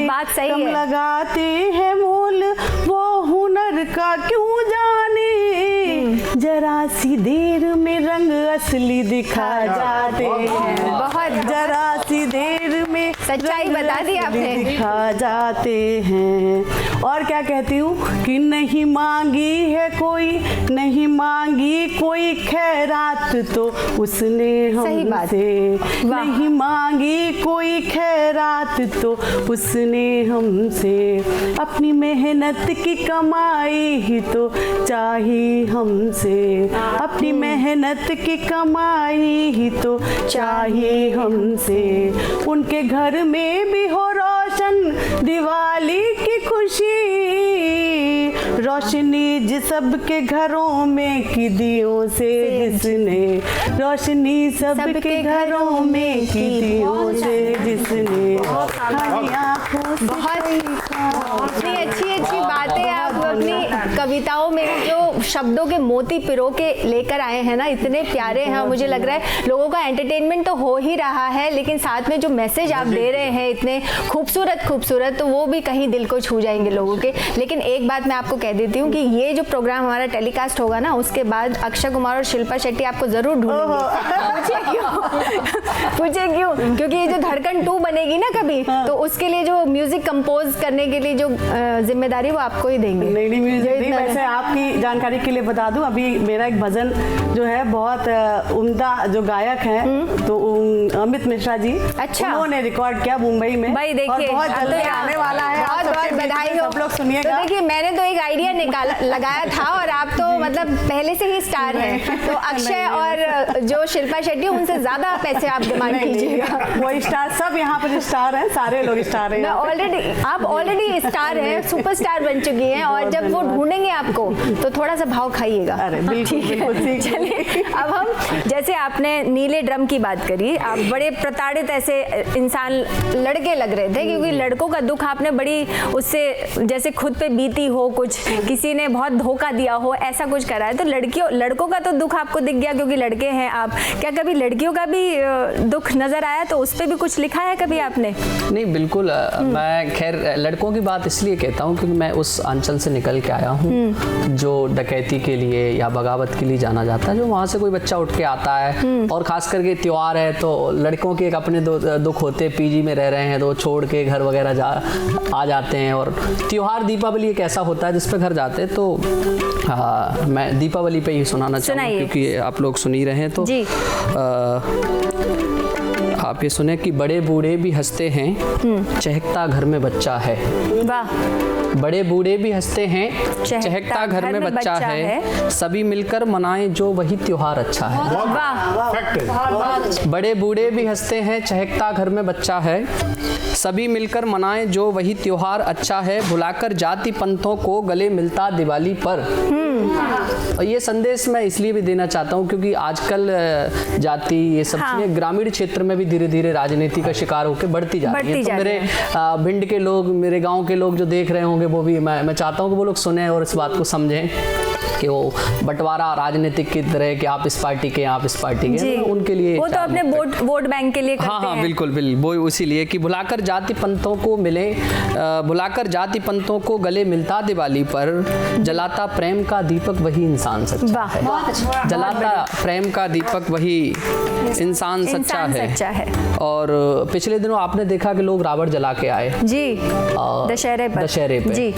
बात सही कम है। लगाते हैं मोल वो हुनर का क्यों जाने, जरा सी देर में रंग असली दिखा जाते हैं, बहुत जरा सी देर में सच्चाई रंग बता दी असली आपने। दिखा जाते हैं। और क्या कहती हूँ कि नहीं मांगी है कोई, नहीं मांगी कोई खैरात तो उसने सही बात। हमसे, नहीं मांगी कोई खैरात तो उसने हमसे, अपनी मेहनत की कमाई ही तो चाहिए हमसे, अपनी मेहनत की कमाई ही तो चाहिए हमसे, उनके घर में भी हो रोशन दिवाली की खुशी, रोशनी जिस सबके घरों में की दियों से जिसने, रोशनी सबके घरों में की दियों से जिसने, बहुत इतनी अच्छी अच्छी बातें आप अपनी कविताओं में जो शब्दों के मोती पिरो के लेकर आए हैं ना, इतने प्यारे हैं। मुझे लग रहा है लोगों का एंटरटेनमेंट तो हो ही रहा है, लेकिन साथ में जो मैसेज आप दे रहे हैं इतने खूबसूरत खूबसूरत, तो वो भी कहीं दिल को छू जाएंगे लोगों के। लेकिन एक बात मैं आपको कह देती हूँ कि ये जो प्रोग्राम हमारा टेलीकास्ट होगा ना, उसके बाद अक्षय कुमार और शिल्पा शेट्टी आपको जरूर ढूंढेंगे। पूछे क्यों? पूछे क्यों? क्योंकि ये जो धड़कन 2 बनेगी ना कभी, तो उसके लिए जो म्यूजिक कंपोज करने के लिए जो जिम्मेदारी वो आपको ही देंगे। नहीं म्यूजिक नहीं, वैसे आपकी जानकारी के लिए बता दूं, अभी मेरा एक भजन जो है बहुत उम्दा जो गायक हैं तो अमित मिश्रा जी, अच्छा, उन्होंने रिकॉर्ड किया मुंबई में। भाई देखिए, और बहुत जल्दी आने वाला है, बहुत बहुत बधाई हो। सब लोग सुनिएगा। तो देखिए मैंने तो एक आइडिया लगाया था और आप तो मतलब पहले से ही स्टार हैं, तो अक्षय और जो शिल्पा शेट्टी उनसे ज्यादा पैसे आप डिमांड कीजिएगा। वो स्टार सब यहाँ पर स्टार हैं, सारे लोग स्टार हैं। आप ऑलरेडी स्टार हैं, सुपरस्टार बन चुकी हैं, और जब वो ढूंढेंगे आपको तो थोड़ा सा भाव खाइएगा। अरे बिल्कुल बिल्कुल। चलिए अब हम, जैसे आपने नीले ड्रम की बात करी, आप बड़े प्रताड़ित ऐसे इंसान लड़के लग रहे थे, क्योंकि लड़कों का दुख आपने बड़ी उससे जैसे खुद पे बीती हो, कुछ किसी ने बहुत धोखा दिया हो, ऐसा कुछ करा है। तो लड़कों का तो दुख आपको दिख गया क्योंकि लड़के हैं आप, क्या कभी लड़कियों का भी दुख नजर आया तो उस पर भी कुछ लिखा है कभी आपने? नहीं बिल्कुल, मैं खैर लड़कों की बात इसलिए कहता हूँ क्योंकि मैं उस अंचल से निकल के आया हूँ जो डकैती के लिए या बगावत के लिए जाना जाता है, जो वहाँ से कोई बच्चा उठ के आता है और खास करके त्योहार है तो लड़कों के एक अपने दुख होते, पीजी में रह रहे हैं तो छोड़ के घर वगैरह आ जाते हैं। और त्योहार दीपावली एक ऐसा होता है जिस पे घर जाते हैं। तो मैं दीपावली पे ही सुनाना चाहूँगा क्योंकि आप लोग सुन ही रहे हैं। तो आप ये सुने कि बड़े बूढ़े भी हंसते हैं, चहकता घर में बच्चा है। वाह। बड़े बूढ़े भी हंसते हैं, चहकता घर में बच्चा है, सभी मिलकर मनाएं जो वही त्योहार अच्छा है। वाह। बड़े बूढ़े भी हंसते हैं, चहकता घर में बच्चा है, सभी मिलकर मनाएं जो वही त्योहार अच्छा है, भुलाकर जाति पंथों को गले मिलता दिवाली पर। और ये संदेश मैं इसलिए भी देना चाहता हूँ क्योंकि आजकल जाति ये सब चीजें ग्रामीण क्षेत्र में भी धीरे धीरे राजनीति का शिकार होकर बढ़ती जा रही है। तो मेरे भिंड के लोग, मेरे गांव के लोग जो देख रहे होंगे वो भी मैं चाहता हूँ कि वो लोग सुने और इस बात को समझें कि वो बंटवारा राजनीतिक की तरह कि आप इस पार्टी के, आप इस पार्टी के, उनके लिए वो तो अपने वोट बैंक के लिए करते हैं। बिल्कुल वो इसीलिए कि भुलाकर जाति पंथों को मिले, भुलाकर जाति पंथों को गले मिलता दिवाली पर, जलाता प्रेम का दीपक वही इंसान सच्चा है। जलाता प्रेम का दीपक वही इंसान सच्चा है। और पिछले दिनों आपने देखा कि लोग रावण जला के आए जी दशहरे पे जी।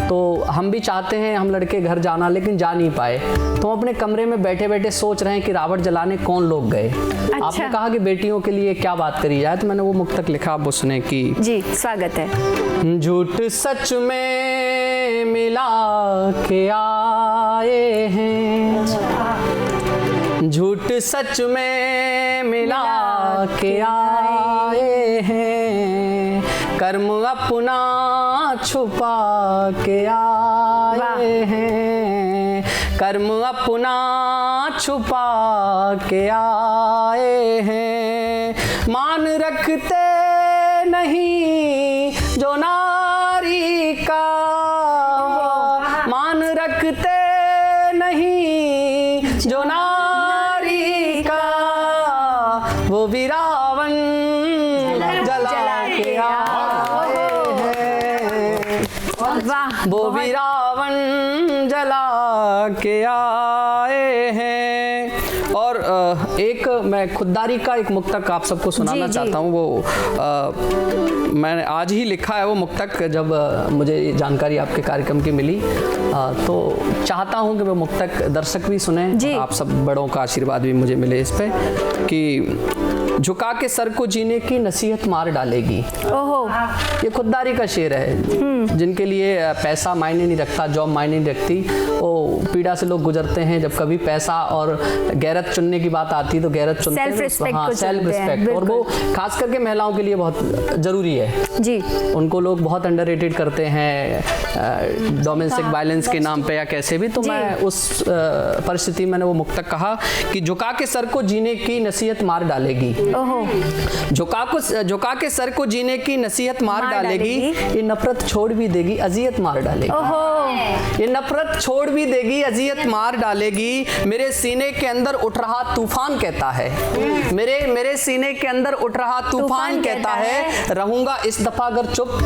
तो हम भी चाहते हैं, हम लड़के घर जाना, लेकिन जा नहीं पाए, तो हम अपने कमरे में बैठे बैठे सोच रहे हैं कि रावण जलाने कौन लोग गए। अच्छा। आपने कहा कि बेटियों के लिए क्या बात करी जाए, तो मैंने वो मुक्तक लिखा, आप वो सुने कि जी। स्वागत है। झूठ सच में मिला के आए हैं, झूठ सच में मिला के आए हैं, कर्म अपना छुपा के आए हैं, कर्म अपना छुपा के आए हैं, मान रखते नहीं जो नारी का, मान रखते नहीं जो नारी का, वो भी रावण जला के आए हैं, वो भी रावण जला के आए हैं। और एक मैं खुददारी का एक मुक्तक आप सबको सुनाना चाहता हूँ। वो मैंने आज ही लिखा है वो मुक्तक, जब मुझे जानकारी आपके कार्यक्रम की मिली तो चाहता हूँ कि वो मुक्तक दर्शक भी सुने, आप सब बड़ों का आशीर्वाद भी मुझे मिले इस पे कि झुका के सर को जीने की नसीहत मार डालेगी। ओहो, ये खुददारी का शेर है। जिनके लिए पैसा मायने नहीं रखता, जॉब मायने नहीं रखती, वो पीड़ा से लोग गुजरते हैं। जब कभी पैसा और गैरत चुनने की बात आती है तो गैरत चुनते हैं, सेल्फ रिस्पेक्ट, और वो खास करके महिलाओं के लिए बहुत जरूरी है जी। उनको लोग बहुत अंडररेटेड करते हैं डोमेस्टिक वायलेंस के नाम पे या कैसे भी। तो मैं उस परिस्थिति में वो मुक्तक कहा कि झुका के सर को जीने की नसीहत मार डालेगी, झुका के सर को जीने की नसीहत मार डालेगी, ये नफरत छोड़ भी देगी, अजियत मार डालेगी, ये नफरत छोड़ भी देगी, अजियत मार डालेगी। मेरे सीने के अंदर उठ रहा तूफान कहता है, मेरे सीने के अंदर उठ रहा तूफान कहता है, रहूंगा इस दफा अगर चुप,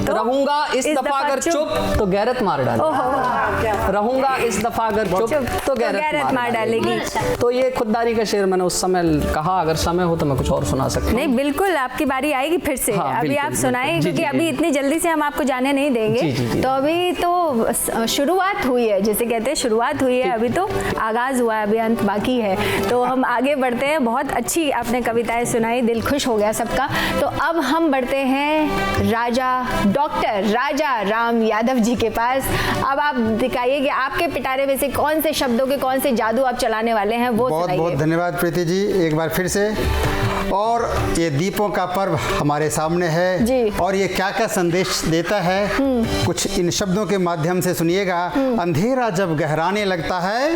रहूंगा इस दफा अगर चुप तो गैरत मार डालेगी, रहूंगा इस दफा अगर चुप तो गैरत मार डालेगी। तो ये खुददारी का शेर मैंने उस समय कहा, अगर समय हो तो मैं कुछ और सुना सकता हूँ। नहीं, बिल्कुल आपकी बारी आएगी फिर से। अभी आप सुनाएं क्योंकि अभी इतनी जल्दी से हम आपको जाने नहीं देंगे। तो अभी तो शुरुआत हुई है, जैसे कहते हैं शुरुआत हुई है, अभी तो आगाज हुआ है, अभी अंत बाकी है। तो हम आगे बढ़ते हैं। बहुत अच्छी आपने कविताएं सुनाई, दिल खुश हो गया सबका। तो अब हम बढ़ते हैं डॉक्टर राजा राम यादव जी के पास। अब आप दिखाइए कि आपके पिटारे में से कौन से शब्दों के कौन से जादू आप चलाने वाले हैं, वो बहुत बहुत धन्यवाद प्रीति जी एक बार फिर से। और ये दीपों का पर्व हमारे सामने है जी। और ये क्या क्या संदेश देता है, कुछ इन शब्दों के माध्यम से सुनिएगा। अंधेरा जब गहराने लगता है,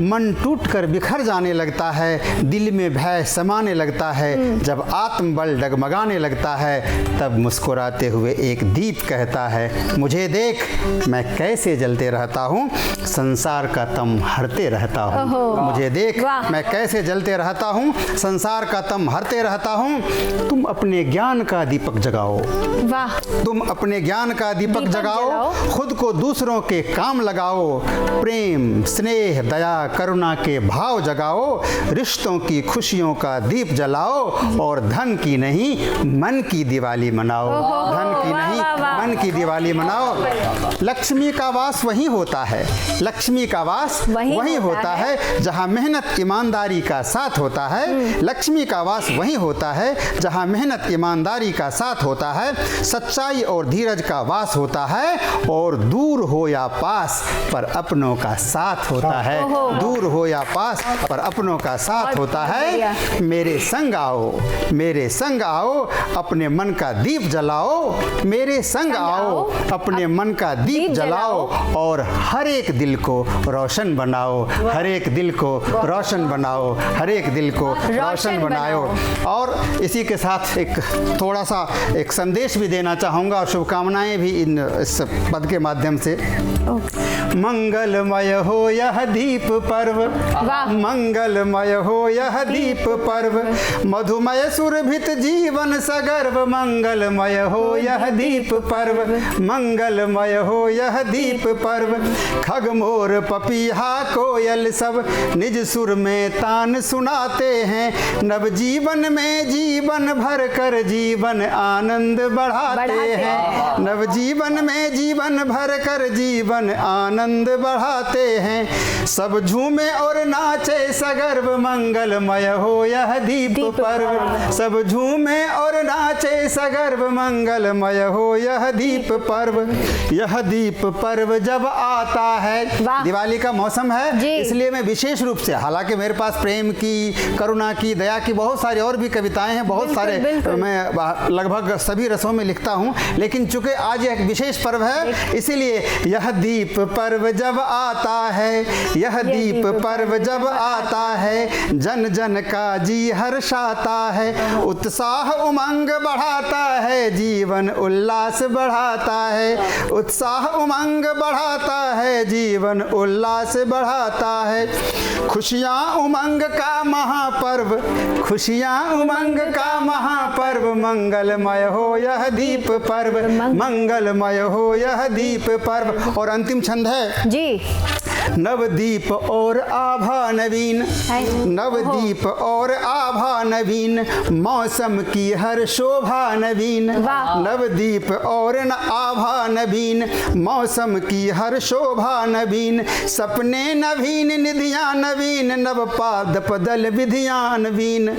मन टूट कर बिखर जाने लगता है, दिल में भय समाने लगता है, जब आत्मबल डगमगाने लगता है, तब मुस्कुराते हुए एक दीप कहता है, मुझे देख मैं कैसे जलते रहता हूँ, संसार का तम हरते रहता हूँ। मुझे देख मैं कैसे जलते रहता हूँ, संसार का तम दम हरते रहता हूँ। तुम अपने ज्ञान का दीपक जगाओ, वाह। तुम अपने ज्ञान का दीपक जगाओ, खुद को दूसरों के काम लगाओ, प्रेम स्नेह दया करुणा के भाव जगाओ, रिश्तों की खुशियों का दीप जलाओ और धन की नहीं मन की दिवाली मनाओ। धन की नहीं मन की दिवाली मनाओ। लक्ष्मी का वास वही होता है, लक्ष्मी का वास वही होता है जहाँ मेहनत ईमानदारी का साथ होता है। लक्ष्मी का वास वही होता है जहाँ मेहनत ईमानदारी का साथ होता है। सच्चाई और धीरज का वास होता है और दूर हो या पास पर अपनों का साथ होता है। दूर हो या पास पर अपनों का साथ होता है। मेरे संग आओ, मेरे संग आओ, अपने मन का दीप जलाओ, मेरे संग आओ, अपने मन का दीप जलाओ और हर एक दिल को रोशन बनाओ, हर एक दिल को रोशन बनाओ, हर एक दिल को रोशन बनाओ। और इसी के साथ एक थोड़ा सा एक संदेश भी देना चाहूँगा और शुभकामनाएं भी इस पद के माध्यम से। मंगलमय हो यह दीप पर्व, मंगलमय हो यह दीप पर्व, मधुमय सुरभित जीवन सगर्व, मंगलमय हो यह दीप पर्व, मंगलमय हो यह दीप पर्व। खग मोर पपीहा कोयल सब निज सुर में तान सुनाते हैं, नव जीवन में जीवन भर कर जीवन आनंद बढ़ाते हैं, नव जीवन में जीवन भर कर जीवन आनंद बढ़ाते हैं। सब झूमे और नाचे सगर्व, मंगलमय हो यह दीप पर्व, सब झूमे और नाचे सगर्व, मंगलमय हो यह दीप पर्व। यह दीप पर्व जब आता है, दिवाली का मौसम है इसलिए मैं विशेष रूप से, हालांकि मेरे पास प्रेम की करुणा की दया की बहुत सारी और भी कविताएं हैं, बहुत सारे मैं लगभग सभी रसों में लिखता हूं, लेकिन चूंकि आज एक विशेष पर्व है इसीलिए यह दीप पर्व जब आता है, यह दीप पर्व जब आता है, जन जन का जी हर्षाता है, उत्साह उमंग बढ़ाता है, जीवन उल्लास बढ़ाता है, उत्साह उमंग बढ़ाता है, जीवन उल्लास बढ़ाता है। खुशियाँ उमंग का महापर्व, खुशियाँ उमंग का महापर्व, मंगलमय हो यह दीप पर्व, मंगलमय हो यह दीप पर्व। और अंतिम छंद है जी। नवदीप और आभा नवीन, नवदीप और आभा नवीन, मौसम की हर शोभा नवीन, नवदीप और आभा नवीन, मौसम की हर शोभा नवीन, सपने नवीन निधियां नवीन, नव पाद पदल विधियां नवीन,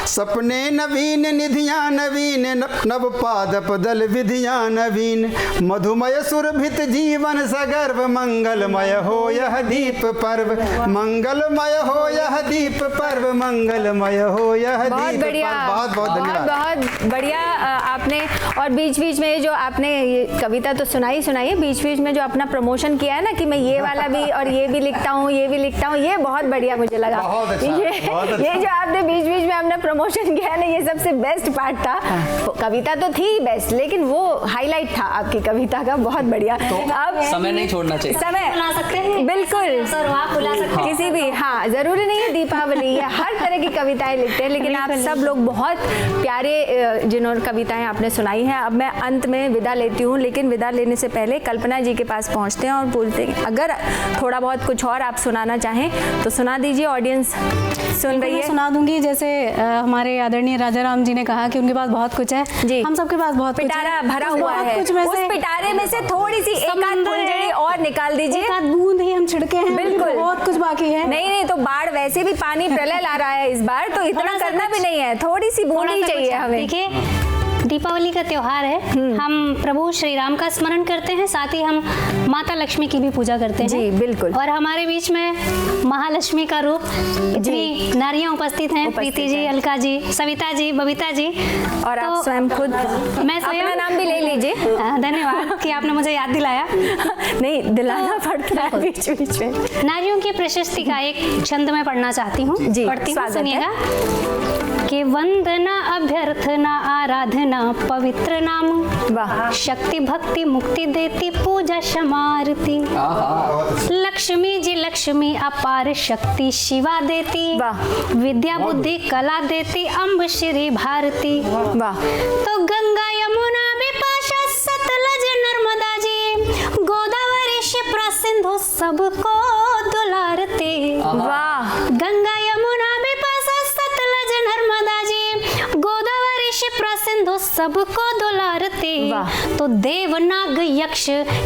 सपने नवीन निधियां नवीन, नव पाद पदल विधियां नवीन, मधुमय सुरभित जीवन सगर्व, मंगलमय हो यह दीप पर्व, मंगलमय हो यह दीप पर्व, मंगलमय हो यह दीप पर्व। बहुत बहुत धन्यवाद। बहुत बढ़िया आपने, और बीच बीच में जो आपने ये कविता तो सुनाई है, बीच बीच में जो अपना प्रमोशन किया है ना कि मैं ये वाला भी और ये भी लिखता हूँ, ये भी लिखता हूँ, ये बहुत बढ़िया मुझे लगा। ये जो आपने बीच बीच में अपना प्रमोशन किया है ना, ये सबसे बेस्ट पार्ट था। कविता तो थी बेस्ट, लेकिन वो हाईलाइट था आपकी कविता का, बहुत बढ़िया। अब समय नहीं छोड़ना चाहिए, समय बुला सकते हैं, बिल्कुल सर वहाँ बुला सकते हैं किसी भी, हाँ जरूरी नहीं है दीपावली, या हर तरह की कविताएं लिखते हैं, लेकिन आप सब लोग बहुत प्यारे जिन्होंने कविताएं आपने सुनाई हैं। अब मैं अंत में विदा लेती हूँ, लेकिन विदा लेने से पहले कल्पना जी के पास पहुँचते हैं और बोलते हैं अगर थोड़ा बहुत कुछ और आप सुनाना चाहें तो सुना दीजिए, ऑडियंस सुन रही है। सुना दूंगी। जैसे हमारे आदरणीय राजा राम जी ने कहा कि उनके पास बहुत कुछ है जी, हम सबके पास बहुत पिटारा भरा हुआ है, कुछ में उस से पिटारे में से थोड़ी सी एक आध फुलझड़ी और निकाल दीजिए, एक आध बूंद ही हम छिड़के हैं, बिल्कुल बहुत कुछ बाकी है। नहीं तो बाढ़ वैसे भी पानी प्रलय ला रहा है इस बार, तो इतना करना भी नहीं है, थोड़ी सी बूंद ही चाहिए हमें। देखिए दीपावली का त्योहार है, हम प्रभु श्री राम का स्मरण करते हैं, साथ ही हम माता लक्ष्मी की भी पूजा करते हैं जी बिल्कुल। और हमारे बीच में महालक्ष्मी का रूप इतनी नारियां उपस्थित हैं, प्रीति जी, अलका जी, सविता जी, बबीता जी, और तो आप स्वयं खुद, मैं स्वयं अपना नाम भी ले लीजिए। धन्यवाद कि आपने मुझे याद दिलाया। नहीं दिलाना पड़ता है बीच बीच में। नारियों की प्रशस्ति का एक छंद मैं पढ़ना चाहती हूँ, पढ़ती हूँ, सुनिएगा कि वंदना अभ्यर्थना आराधना पवित्र नाम। वाह। शक्ति भक्ति मुक्ति देती पूजा क्षमारती। लक्ष्मी जी लक्ष्मी अपार शक्ति शिवा देती। वाह। विद्या बुद्धि कला देती अम्ब श्री भारती। वाह। तो गंगा यमुना बिपाशा सतलज नर्मदा जी गोदावरी शिप्रा सिंधु सबको दुलारती। वाह। गंगा यमुना बिपाशा सतलज नर्मदा जी गोदावरी शिप्रा सिंधु सबको दुलारती। वाह। तो देवनाग यक्ष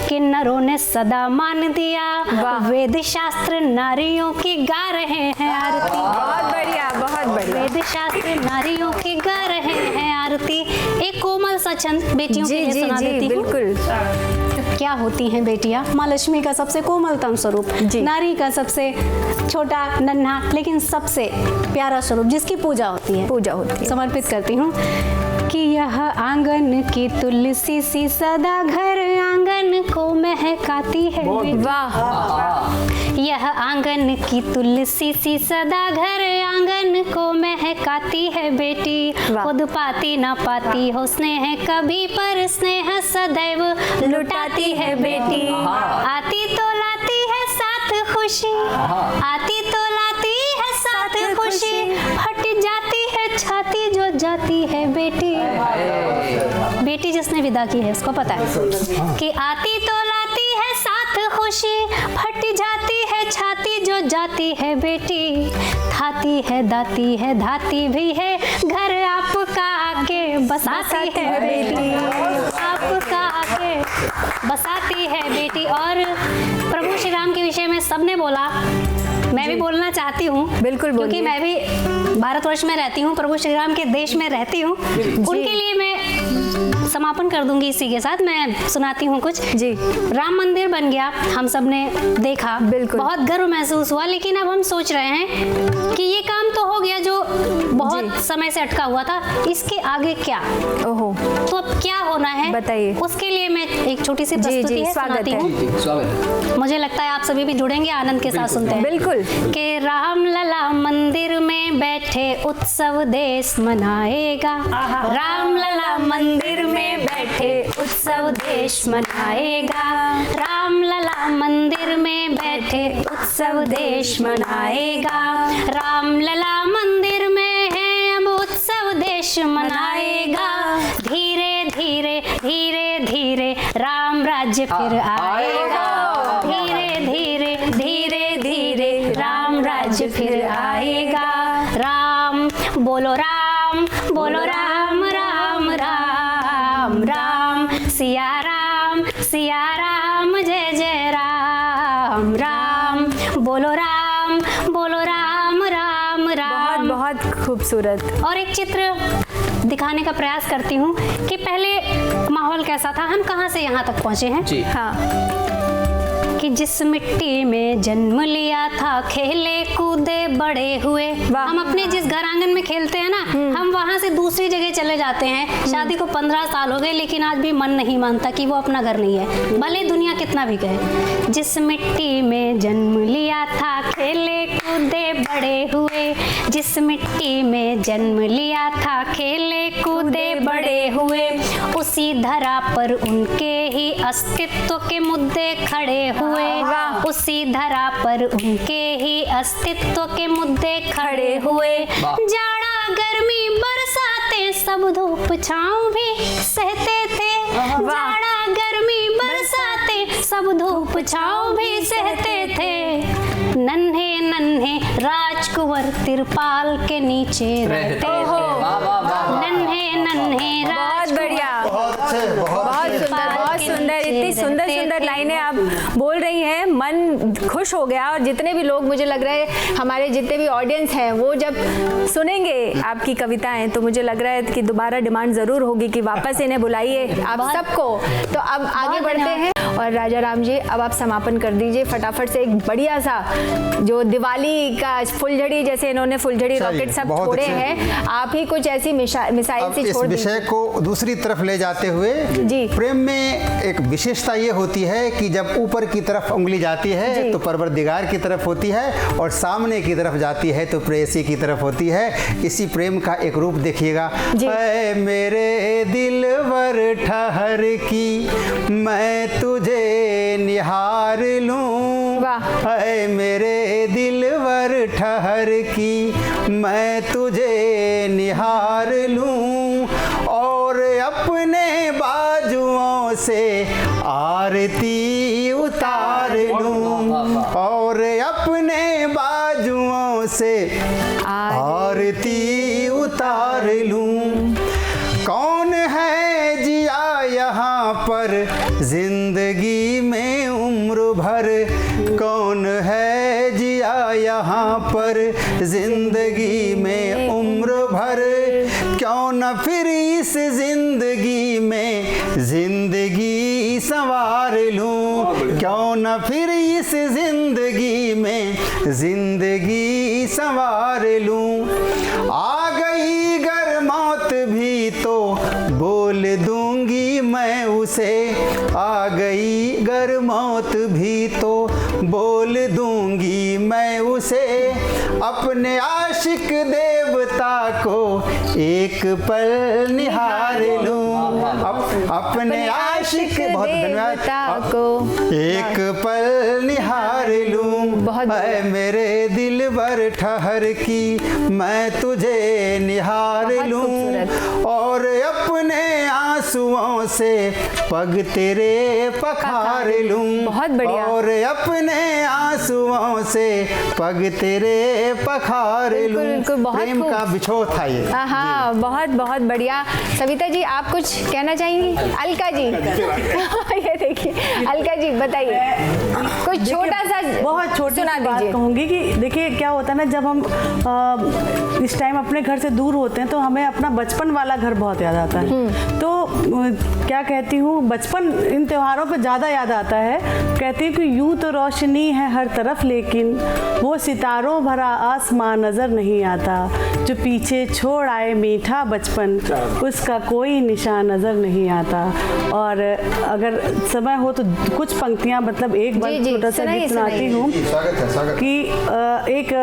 किन्नरों ने सदा मान दिया। वाह। वेद शास्त्र नारियों की गा रहे हैं आरती। बहुत बढ़िया, बहुत बढ़िया। वेद शास्त्र नारियों की गा रहे हैं आरती। एक कोमल सा छंद बेटियों के जी लिए जी सुना जी, देती हूँ। बिल्कुल। क्या होती हैं बेटियां? माँ लक्ष्मी का सबसे कोमलतम स्वरूप, जी। नारी का सबसे छोटा नन्हा लेकिन सबसे प्यारा स्वरूप जिसकी पूजा होती है, पूजा होती है। समर्पित करती हूँ कि यह आंगन की तुलसी सी सदा घर आंगन को महकाती है बेटी। वाह। यह आंगन की तुलसी सी सदा घर आंगन को महकाती है बेटी। वाह। खुद पाती ना पाती हो स्नेह कभी पर स्नेह सदैव लुटाती है बेटी। आती तो लाती है साथ खुशी, आती तो लाती है साथ खुशी, हट जाती है छाती जो जाती है बेटी। बेटी जिसने विदा की है उसको पता है कि आती तो लाती है साथ खुशी, फट जाती है छाती जो जाती है बेटी। थाती है दाती है धाती भी है घर आपका आके बसाती है बेटी। आपका आके बसाती है बेटी। और प्रभु श्री राम के विषय में सबने बोला, मैं भी बोलना चाहती हूँ। बिल्कुल क्योंकि बोलिए। मैं भी भारतवर्ष में रहती हूँ, प्रभु श्री राम के देश में रहती हूँ। उनके लिए मैं समापन कर दूंगी इसी के साथ। मैं सुनाती हूँ कुछ। जी। राम मंदिर बन गया, हम सब ने देखा, बिल्कुल। बहुत गर्व महसूस हुआ। लेकिन अब हम सोच रहे हैं कि ये काम तो हो गया जो बहुत समय से अटका हुआ था, इसके आगे क्या? ओहो। तो अब क्या होना है बताइए। उसके लिए मैं एक छोटी सी जी, प्रस्तुति जी, है, स्वागत सुनाती है। हूँ। जी, स्वागत। मुझे लगता है आप सभी भी जुड़ेंगे, आनंद के साथ सुनते हैं। बिल्कुल। कि रामलला मंदिर में बैठे उत्सव देश मनाएगा। रामलला मंदिर में बैठे उत्सव देश मनाएगा। रामलला मंदिर में बैठे उत्सव देश मनाएगा। रामलला मंदिर में है अब उत्सव देश मनाएगा। धीरे धीरे धीरे धीरे राम राज्य फिर आएगा। धीरे धीरे धीरे धीरे राम राज्य फिर आएगा। राम बोलो राम बोलो राम राम राम राम सिया राम जय जय राम राम बोलो राम राम राम राम। बहुत बहुत खूबसूरत। और एक चित्र दिखाने का प्रयास करती हूँ कि पहले माहौल कैसा था, हम कहाँ से यहाँ तक पहुँचे हैं। जी। हाँ। कि जिस मिट्टी में जन्म लिया था खेले कूदे बड़े हुए। हम अपने जिस घर आंगन में खेलते हैं ना, हम वहाँ से दूसरी जगह चले जाते हैं। शादी को 15 साल हो गए लेकिन आज भी मन नहीं मानता कि वो अपना घर नहीं है, भले दुनिया कितना भी कहे। जिस मिट्टी में जन्म लिया था खेले कूदे बड़े हुए। जिस मिट्टी में जन्म लिया था खेले कूदे बड़े हुए। उसी धरा पर उनके ही अस्तित्व के मुद्दे खड़े हुए। उसी धरा पर उनके ही अस्तित्व के मुद्दे खड़े हुए। जाड़ा गर्मी बरसाते सब धूप छाँव भी सहते थे। जाड़ा गर्मी बरसाते सब धूप छाँव भी सहते थे। नन्हे नन्हे राजकुंवर तिरपाल के नीचे रहते थे। नन्हे नन्हे बहुत बढ़िया। बहुत सुंदर। इतनी सुंदर सुंदर लाइनें आप बोल रही हैं, मन खुश हो गया। और जितने भी लोग, मुझे लग रहा है हमारे जितने भी ऑडियंस हैं, वो जब सुनेंगे आपकी कविताएं तो मुझे लग रहा है कि दोबारा डिमांड जरूर होगी कि वापस इन्हें बुलाइए आप सबको। तो अब आगे बढ़ते हैं और राजा राम जी अब आप समापन कर दीजिए फटाफट से। एक बढ़िया सा जो दिवाली का फुलझड़ी, जैसे इन्होंने फुलझड़ी रॉकेट सब छोड़े हैं, आप ही कुछ ऐसी मिसाइल अब से इस छोड़ विषय दीजिए। को दूसरी तरफ ले जाते हुए जी। प्रेम में एक विशेष विशेषता ये होती है कि जब ऊपर की तरफ उंगली जाती है तो परवरदिगार की तरफ होती है और सामने की तरफ जाती है तो प्रेयसी की तरफ होती है। इसी प्रेम का एक रूप देखिएगा। ऐ मेरे दिलवर ठहर की मैं तुझे निहार लूं, ऐ मेरे दिलवर ठहर की मैं तुझे निहार लूं और अपने बाजुओं से आरती उतार लूं और अपने बाजुओं से आरती उतार लूं। कौन है जिया यहाँ पर जिंदगी में उम्र भर, कौन है जिया यहाँ पर जिंदगी में उम्र भर, क्यों न फिर इस जिंदगी में जिंदगी संवार लूं, क्यों न फिर इस जिंदगी में जिंदगी संवार लूं। आ गई गर मौत भी तो बोल दूंगी मैं उसे, आ गई गर मौत भी तो बोल दूंगी मैं उसे, अपने आशिक देवता को एक पल निहार लूं, अपने आशिक बहुत धन्यवाद को एक पल निहार लूं। ऐ मेरे दिलबर ठहर की मैं तुझे निहार लूं और अपने आंसुओं से पग तेरे पखार लूं। बहुत बढ़िया। और अपने आंसुओं से पग तेरे पखार लूं। प्रेम का बिछोह था ये। हाँ, बहुत बहुत बढ़िया। सविता जी, आप कुछ कहना चाहेंगी? अलका जी ये देखिए, अलका जी बताइए कुछ छोटा सा, बहुत छोटी सुना बात दीजिए। कहूँगी कि देखिए क्या होता है ना, जब हम इस टाइम अपने घर से दूर होते हैं तो हमें अपना बचपन वाला घर बहुत याद आता है। तो क्या कहती हूँ, बचपन इन त्योहारों पे ज़्यादा याद आता है। कहती हूँ कि यूं तो रोशनी है हर तरफ लेकिन वो सितारों भरा आसमां नज़र नहीं आता, जो पीछे छोड़ आए मीठा बचपन उसका कोई निशान नज़र नहीं आता। और अगर समय हो तो कुछ पंक्तियाँ, मतलब एक बार छोटा सा गीत सुनाती हूँ कि एक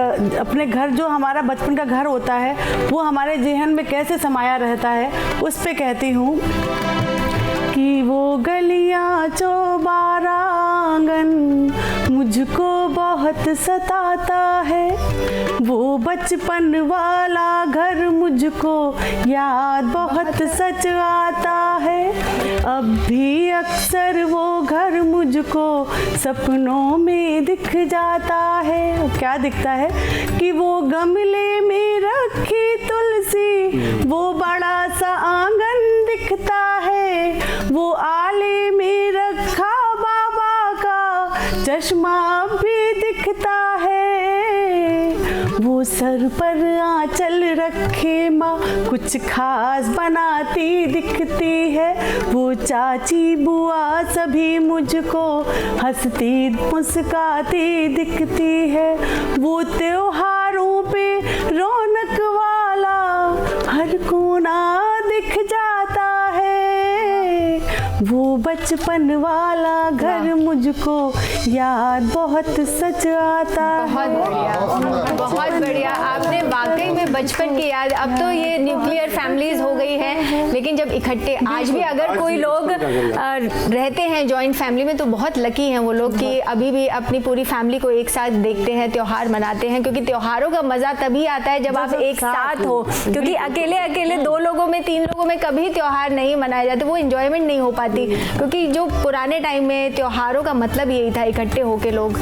अपने घर, जो हमारा बचपन का घर होता है वो हमारे ज़हन में कैसे समाया रहता है, उस पे कहती हूँ कि वो गलियां चौबारा आंगन मुझको बहुत सताता है, वो बचपन वाला घर मुझको याद बहुत सच आता है। अब भी अक्सर वो घर मुझको सपनों में दिख जाता है। क्या दिखता है कि वो गमले में रखी तुलसी, वो बड़ा सा आंगन दिखता है, वो आले में रखा बाबा का चश्मा भी दिखता है, वो सर पर आंचल रखे माँ कुछ खास बनाती दिखती है, वो चाची बुआ सभी मुझको हंसती मुस्काती दिखती है, वो त्योहारों पे रौनक वाला हर कोना दिख जाता है, वो बचपन वाला घर मुझको याद बहुत सच आता है। बहुत बढ़िया, बहुत बढ़िया। आपने वाकई में बचपन की याद, अब तो ये न्यूक्लियर फैमिलीज हो गई हैं, लेकिन जब इकट्ठे आज भी अगर कोई लोग रहते हैं जॉइंट फैमिली में तो बहुत लकी हैं वो लोग कि अभी भी अपनी पूरी फैमिली को एक साथ देखते हैं, त्योहार मनाते हैं, क्योंकि त्योहारों का मजा तभी आता है जब आप एक साथ हो, क्योंकि अकेले अकेले 2 लोगों में 3 लोगों में कभी त्योहार नहीं मनाए जाते, वो इंजॉयमेंट नहीं हो पाती। क्योंकि जो पुराने टाइम में त्योहारों का मतलब यही था, इकट्ठे होके लोग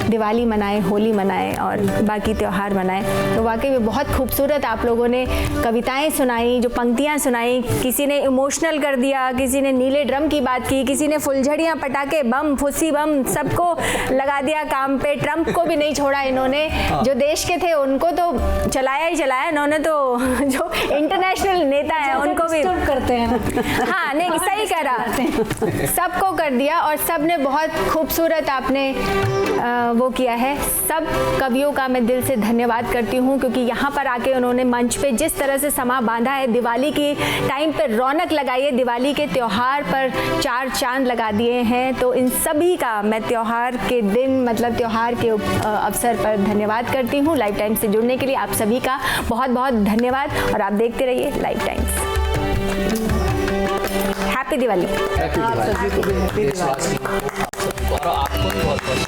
दिवाली मनाएं, होली मनाएं और बाकी त्योहार मनाएं। तो वाकई में बहुत खूबसूरत आप लोगों ने कविताएं सुनाई, जो पंक्तियां सुनाई, किसी ने इमोशनल कर दिया, किसी ने नीले ड्रम की बात की, किसी ने फुलझड़ियाँ, पटाखे, बम, फुस्सी बम सबको लगा दिया काम पे। ट्रम्प को भी नहीं छोड़ा इन्होंने, जो देश के थे उनको तो चलाया ही चलाया इन्होंने, तो जो इंटरनेशनल नेता है उनको भी करते हैं। हाँ नहीं, सही सही करा, सबको कर दिया और सब ने बहुत खूबसूरत आपने वो किया है। सब कवियों का मैं दिल से धन्यवाद करती हूँ, क्योंकि यहाँ पर आके उन्होंने मंच पे जिस तरह से समा बांधा है, दिवाली की टाइम पे रौनक लगाई है, दिवाली के त्योहार पर 4 चांद लगा दिए हैं। तो इन सभी का मैं त्योहार के दिन मतलब त्योहार के अवसर पर धन्यवाद करती हूँ। लाइफ टाइम्स से जुड़ने के लिए आप सभी का बहुत बहुत धन्यवाद और आप देखते रहिए लाइफ टाइम्स। हैप्पी दिवाली। और आपको भी बहुत बहुत